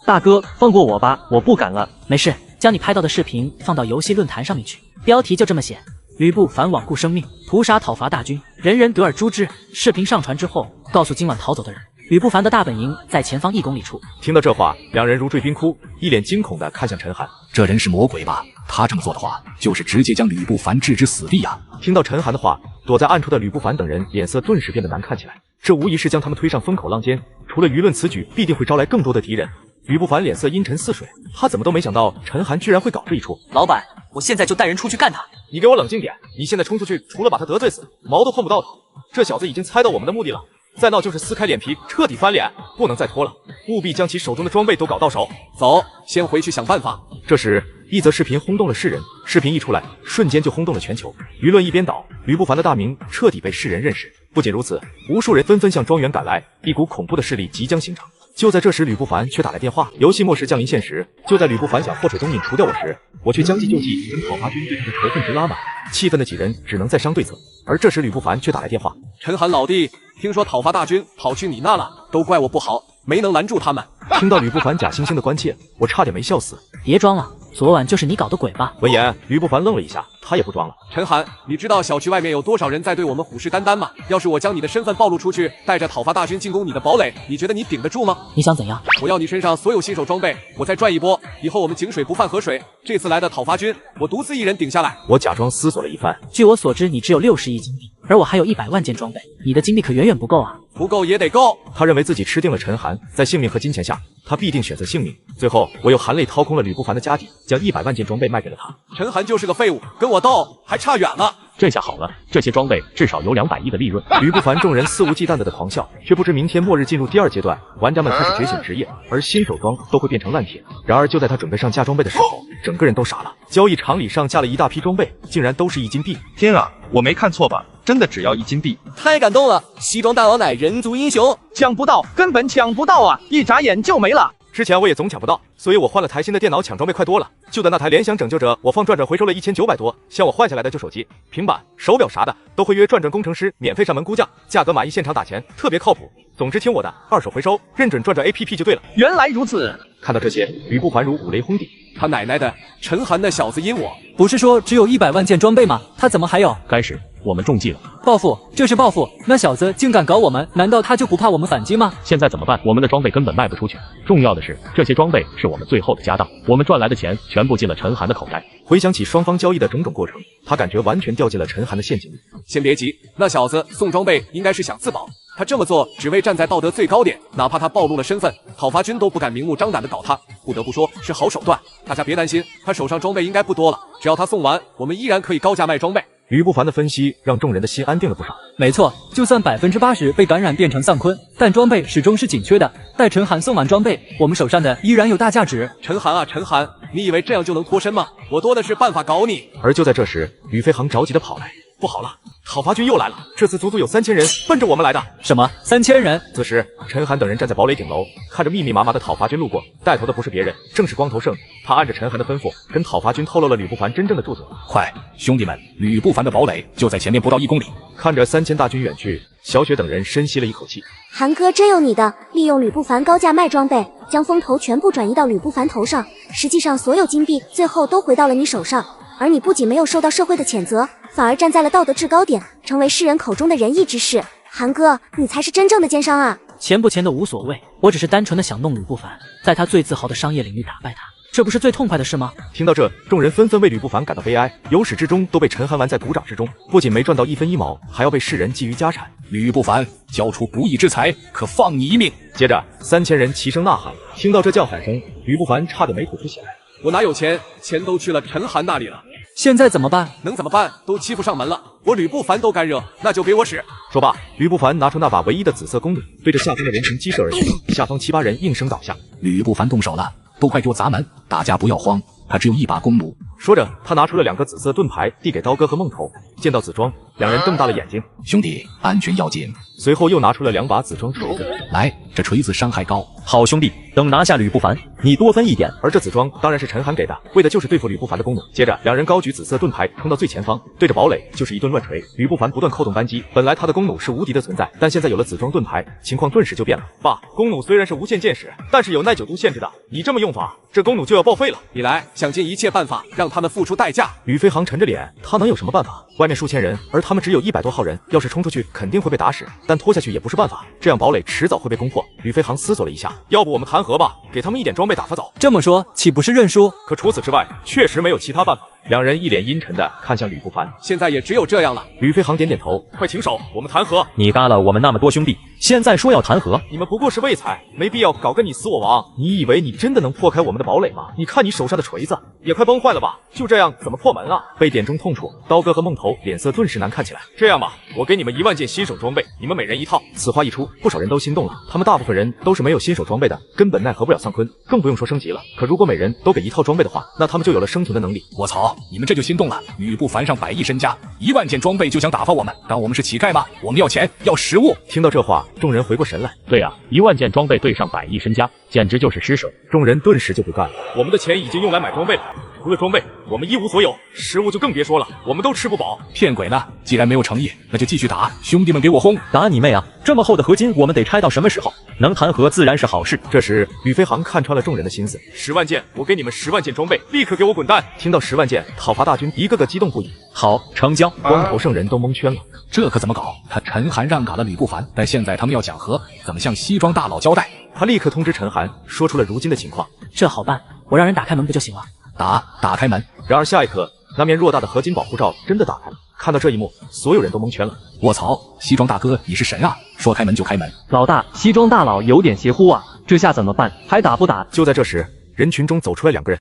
大哥，放过我吧，我不敢了。没事，将你拍到的视频放到游戏论坛上面去，标题就这么写：吕不凡罔顾生命，屠杀讨伐大军，人人得而诛之。视频上传之后，告诉今晚逃走的人，吕不凡的大本营在前方1公里处。听到这话，2人如坠冰窟，一脸惊恐地看向陈寒。这人是魔鬼吧？他这么做的话，就是直接将吕不凡置之死地啊！听到陈寒的话，躲在暗处的吕不凡等人脸色顿时变得难看起来，这无疑是将他们推上风口浪尖。除了舆论，此举必定会招来更多的敌人。吕不凡脸色阴沉似水，他怎么都没想到陈寒居然会搞这一出。老板，我现在就带人出去干他！你给我冷静点！你现在冲出去，除了把他得罪死，毛都碰不到头。这小子已经猜到我们的目的了，再闹就是撕开脸皮，彻底翻脸，不能再拖了，务必将其手中的装备都搞到手。走，先回去想办法。这时，一则视频轰动了世人，视频一出来，瞬间就轰动了全球，舆论一边倒，吕不凡的大名彻底被世人认识。不仅如此，无数人纷纷向庄园赶来，一股恐怖的势力即将形成。就在这时，吕不凡却打来电话。游戏末时降临现实，就在吕不凡想祸水东引除掉我时，我却将计就计，将讨伐军对他的仇恨值拉满。气愤的几人只能再商对策。而这时，吕不凡却打来电话：陈寒老弟，听说讨伐大军跑去你那了，都怪我不好，没能拦住他们。听到吕不凡假惺惺的关切，我差点没笑死。别装了，昨晚就是你搞的鬼吧？闻言，吕不凡愣了一下，他也不装了。陈寒，你知道小区外面有多少人在对我们虎视眈眈吗？要是我将你的身份暴露出去，带着讨伐大军进攻你的堡垒，你觉得你顶得住吗？你想怎样？我要你身上所有新手装备，我再赚一波，以后我们井水不犯河水。这次来的讨伐军，我独自一人顶下来。我假装思索了一番，据我所知，你只有60亿金币，而我还有100万件装备，你的金币可远远不够啊！不够也得够。他认为自己吃定了陈寒，在性命和金钱下，他必定选择性命。最后，我又含泪掏空了吕不凡的家底，将100万件装备卖给了他。陈寒就是个废物，跟我斗还差远了。这下好了，这些装备至少有200亿的利润。吕不凡众人肆无忌惮的狂笑，却不知明天末日进入第2阶段，玩家们开始觉醒职业，而新手装都会变成烂铁。然而就在他准备上架装备的时候，整个人都傻了。交易场里上架了一大批装备，竟然都是1金币。天啊，我没看错吧？真的只要1金币。太感动了，西装大佬乃人族英雄，抢不到，根本抢不到啊！一眨眼就没了。之前我也总抢不到，所以我换了台新的电脑，抢装备快多了。旧的那台联想拯救者，我放转转回收了1900多，像我换下来的旧手机、平板、手表啥的，都会约转转工程师免费上门估价，价格满意现场打钱，特别靠谱。总之听我的，二手回收，认准转转 APP 就对了。原来如此。看到这些，吕不凡如五雷轰顶。他奶奶的，陈寒那小子阴我！不是说只有100万件装备吗？他怎么还有？该死，我们中计了！报复，这是报复！那小子竟敢搞我们，难道他就不怕我们反击吗？现在怎么办？我们的装备根本卖不出去。重要的是，这些装备是我们最后的家当，我们赚来的钱全部进了陈寒的口袋。回想起双方交易的种种过程，他感觉完全掉进了陈寒的陷阱里。先别急，那小子送装备应该是想自保。他这么做只为站在道德最高点，哪怕他暴露了身份，讨伐军都不敢明目张胆的搞他。不得不说是好手段，大家别担心，他手上装备应该不多了，只要他送完，我们依然可以高价卖装备。吕不凡的分析让众人的心安定了不少。没错，就算80%被感染变成丧坤，但装备始终是紧缺的。待陈寒送完装备，我们手上的依然有大价值。陈寒啊，陈寒，你以为这样就能脱身吗？我多的是办法搞你。而就在这时，吕飞航着急的跑来。不好了，讨伐军又来了，这次足足有3000人奔着我们来的。什么3000人？此时，陈寒等人站在堡垒顶楼，看着密密麻麻的讨伐军路过，带头的不是别人，正是光头胜。他按着陈寒的吩咐，跟讨伐军透露了吕不凡真正的住所。快，兄弟们，吕不凡的堡垒就在前面不到1公里。看着3000大军远去，小雪等人深吸了一口气。韩哥真有你的，利用吕不凡高价卖装备，将风头全部转移到吕不凡头上，实际上所有金币最后都回到了你手上。而你不仅没有受到社会的谴责，反而站在了道德制高点，成为世人口中的仁义之士。韩哥，你才是真正的奸商啊！钱不钱的无所谓，我只是单纯的想弄吕不凡，在他最自豪的商业领域打败他，这不是最痛快的事吗？听到这，众人纷纷为吕不凡感到悲哀，由始至终都被陈寒玩在股掌之中，不仅没赚到1分1毛，还要被世人觊觎家产。吕不凡，交出不义之财，可放你一命！接着，3000人齐声呐喊。听到这叫喊声，吕不凡差点没吐出血来。我哪有钱？钱都去了陈寒那里了。现在怎么办？能怎么办？都欺负上门了，我吕不凡都敢惹，那就给我使！说罢，吕不凡拿出那把唯一的紫色弓弩，对着下方的人群击射而去，下方7、8人应声倒下。吕不凡动手了，都快给我砸门！大家不要慌，他只有1把弓弩。说着，他拿出了2个紫色盾牌，递给刀哥和梦头。见到紫装，两人瞪大了眼睛。兄弟，安全要紧。随后又拿出了2把紫装锤子。来，这锤子伤害高。好兄弟，等拿下吕不凡，你多分一点。而这紫装当然是陈寒给的，为的就是对付吕不凡的弓弩。接着，两人高举紫色盾牌，冲到最前方，对着堡垒就是一顿乱锤。吕不凡不断扣动扳机，本来他的弓弩是无敌的存在，但现在有了紫装盾牌，情况顿时就变了。爸，弓弩虽然是无限箭矢，但是有耐久度限制的，你这么用法，这弓弩就要报废了。你来，想尽一切办法让他们付出代价。吕飞航沉着脸，他能有什么办法？外面数千人，而他们只有100多号人，要是冲出去，肯定会被打死。但拖下去也不是办法，这样堡垒迟早会被攻破。吕飞航思索了一下，要不我们谈和吧，给他们一点装备打发走。这么说，岂不是认输？可除此之外，确实没有其他办法。两人一脸阴沉的看向吕不凡，现在也只有这样了。吕飞航点点头，快停手，我们谈和。你嘎了我们那么多兄弟，现在说要谈和？你们不过是卫才，没必要搞个你死我亡。你以为你真的能破开我们的堡垒吗？你看你手上的锤子也快崩坏了吧？就这样怎么破门啊？被点中痛处，刀哥和梦头脸色顿时难看起来。这样吧，我给你们1万件新手装备，你们每人1套。此话一出，不少人都心动了。他们大部分人都是没有新手装备的，根本奈何不了丧坤，更不用说升级了。可如果每人都给1套装备的话，那他们就有了生存的能力。我操，你们这就心动了？吕不凡上100亿身家，1万件装备就想打发我们？当我们是乞丐吗？我们要钱，要食物。听到这话，众人回过神来。对啊，1万件装备对上100亿身家，简直就是施舍。众人顿时就不干了。我们的钱已经用来买装备了，除了装备，我们一无所有，食物就更别说了，我们都吃不饱。骗鬼呢！既然没有诚意，那就继续打，兄弟们给我轰！打你妹啊！这么厚的合金，我们得拆到什么时候？能谈和自然是好事。这时，吕飞航看穿了众人的心思，10万件，我给你们10万件装备，立刻给我滚蛋！听到10万件，讨伐大军一个个激动不已。好，成交！光头圣人都蒙圈了，这可怎么搞？他陈寒让嘎了吕不凡，但现在他们要讲和，怎么向西装大佬交代？他立刻通知陈寒，说出了如今的情况。这好办，我让人打开门不就行了？打开门。然而下一刻，那面偌大的合金保护罩真的打开了。看到这一幕，所有人都蒙圈了。卧槽，西装大哥你是神啊！说开门就开门。老大，西装大佬有点邪乎啊，这下怎么办？还打不打？就在这时，人群中走出来2个人。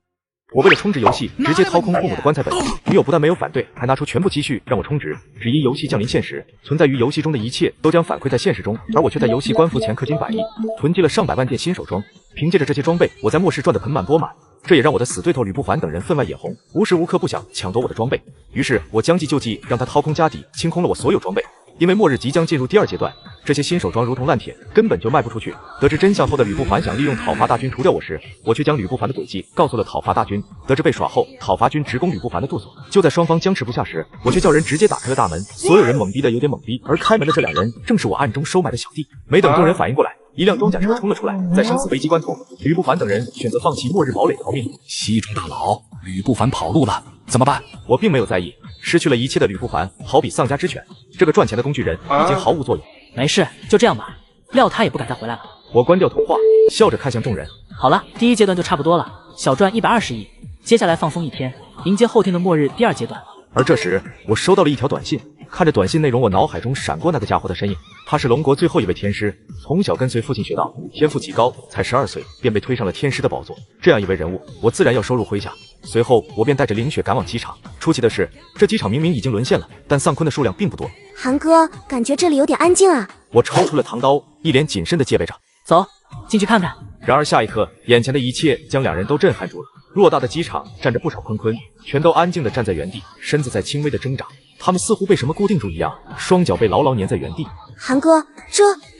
我为了充值游戏，直接掏空父母的棺材本。女友不但没有反对，还拿出全部积蓄让我充值。只因游戏降临现实，存在于游戏中的一切都将反馈在现实中，而我却在游戏官服前氪金100亿，囤积了上百万件新手装。凭借着这些装备，我在末世赚得盆满钵满。这也让我的死对头吕不凡等人分外眼红，无时无刻不想抢夺我的装备。于是我将计就计，让他掏空家底，清空了我所有装备。因为末日即将进入第2阶段，这些新手装如同烂铁，根本就卖不出去。得知真相后的吕不凡想利用讨伐大军除掉我时，我却将吕不凡的诡计告诉了讨伐大军。得知被耍后，讨伐军直攻吕不凡的住所。就在双方僵持不下时，我却叫人直接打开了大门，所有人懵逼的有点懵逼，而开门的这2人正是我暗中收买的小弟。没等众人反应过来，一辆装甲车冲了出来，在生死危机关头，吕不凡等人选择放弃末日堡垒逃命。西装大佬，吕不凡跑路了，怎么办？我并没有在意，失去了一切的吕不凡好比丧家之犬，这个赚钱的工具人已经毫无作用。没事，就这样吧，料他也不敢再回来了。我关掉通话，笑着看向众人。好了，第1阶段就差不多了，小赚120亿，接下来放松1天，迎接后天的末日第2阶段。而这时，我收到了一条短信，看着短信内容，我脑海中闪过那个家伙的身影。他是龙国最后一位天师，从小跟随父亲学道，天赋极高，才12岁便被推上了天师的宝座。这样一位人物，我自然要收入麾下。随后，我便带着林雪赶往机场。出奇的是，这机场明明已经沦陷了，但丧坤的数量并不多。韩哥，感觉这里有点安静啊。我抽出了唐刀，一脸谨慎地戒备着。走，进去看看。然而下一刻，眼前的一切将2人都震撼住了。偌大的机场站着不少坤坤，全都安静地站在原地，身子在轻微的挣扎。他们似乎被什么固定住一样，双脚被牢牢粘在原地。韩哥，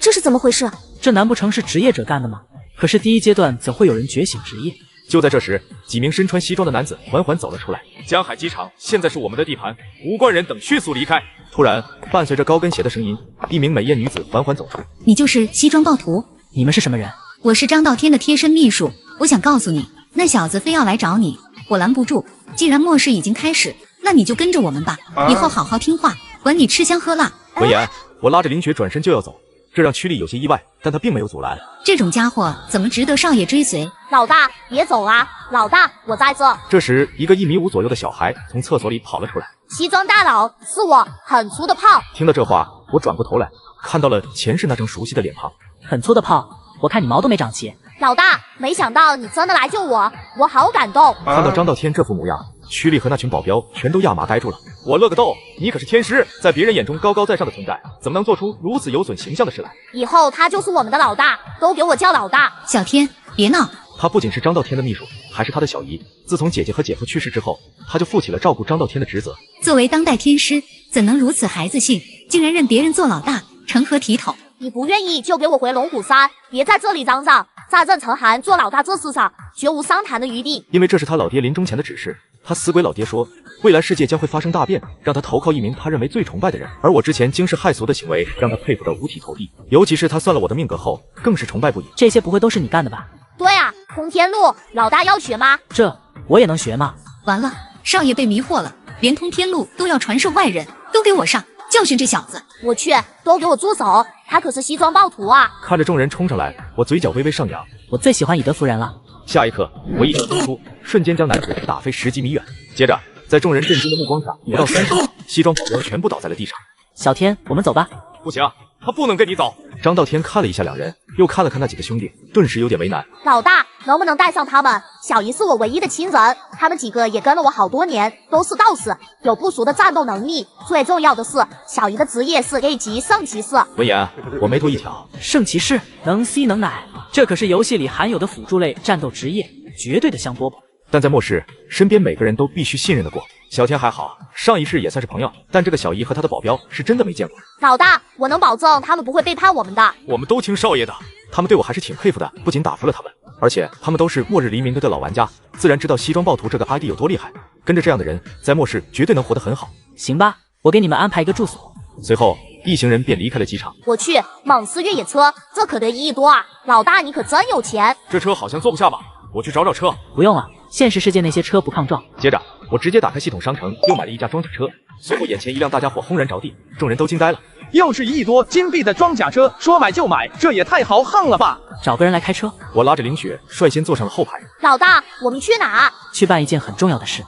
这是怎么回事？这难不成是职业者干的吗？可是第1阶段怎会有人觉醒职业？就在这时，几名身穿西装的男子缓缓走了出来。江海机场现在是我们的地盘，无关人等迅速离开。突然，伴随着高跟鞋的声音，一名美艳女子缓缓走出。你就是西装暴徒？你们是什么人？我是张道天的贴身秘书。我想告诉你，那小子非要来找你，我拦不住。既然末世已经开始，那你就跟着我们吧。以后好好听话，管你吃香喝辣。闻言，我拉着林雪转身就要走，这让曲丽有些意外，但她并没有阻拦。这种家伙怎么值得少爷追随？老大，别走啊！老大，我在这。这时，一个1.5米左右的小孩从厕所里跑了出来。西装大佬，是我，很粗的炮。听到这话，我转过头来，看到了前世那张熟悉的脸庞。很粗的炮，我看你毛都没长齐。老大，没想到你真的来救我，我好感动。看到张道天这副模样，曲丽和那群保镖全都亚麻呆住了。我乐个豆，你可是天师，在别人眼中高高在上的存在，怎么能做出如此有损形象的事来？以后他就是我们的老大，都给我叫老大。小天，别闹。他不仅是张道天的秘书，还是他的小姨。自从姐姐和姐夫去世之后，他就负起了照顾张道天的职责。作为当代天师，怎能如此孩子性，竟然认别人做老大，成何体统？你不愿意就给我回龙虎山，别在这里嚷嚷。再认陈寒做老大这事上，绝无商谈的余地。因为这是他老爹临终前的指示。他死鬼老爹说，未来世界将会发生大变，让他投靠一名他认为最崇拜的人。而我之前惊世骇俗的行为，让他佩服得五体投地。尤其是他算了我的命格后，更是崇拜不已。这些不会都是你干的吧？对啊，通天路，老大要学吗？这我也能学吗？完了，少爷被迷惑了，连通天路都要传授外人，都给我上！教训这小子！我去，都给我住手！他可是西装暴徒啊！看着众人冲上来，我嘴角微微上扬。我最喜欢以德服人了。下一刻，我一掌轰出，瞬间将男子打飞10几米远。接着，在众人震惊的目光下，不到30秒，西装保镖全部倒在了地上。小天，我们走吧。不行，他不能跟你走。张道天看了一下2人，又看了看那几个兄弟，顿时有点为难。老大，能不能带上他们？小姨是我唯一的亲人，他们几个也跟了我好多年，都是道士，有不俗的战斗能力。最重要的是，小姨的职业是 A 级圣骑士。闻言，我眉头一挑，圣骑士能吸能奶，这可是游戏里含有的辅助类战斗职业，绝对的香饽饽。但在末世，身边每个人都必须信任得过。小天还好，上一世也算是朋友，但这个小姨和他的保镖是真的没见过。老大，我能保证他们不会背叛我们的。我们都听少爷的，他们对我还是挺佩服的，不仅打服了他们，而且他们都是末日黎明的老玩家，自然知道西装暴徒这个 ID 有多厉害。跟着这样的人，在末世绝对能活得很好。行吧，我给你们安排一个住所。随后，一行人便离开了机场。我去，猛士越野车，这可得1亿多啊！老大，你可真有钱。这车好像坐不下吧？我去找找车。不用了，现实世界那些车不抗撞。接着，我直接打开系统商城，又买了一架装甲车。随后，眼前一辆大家伙轰然着地，众人都惊呆了。又是1亿多金币的装甲车，说买就买，这也太豪横了吧！找个人来开车。我拉着林雪率先坐上了后排。老大，我们去哪？去办一件很重要的事。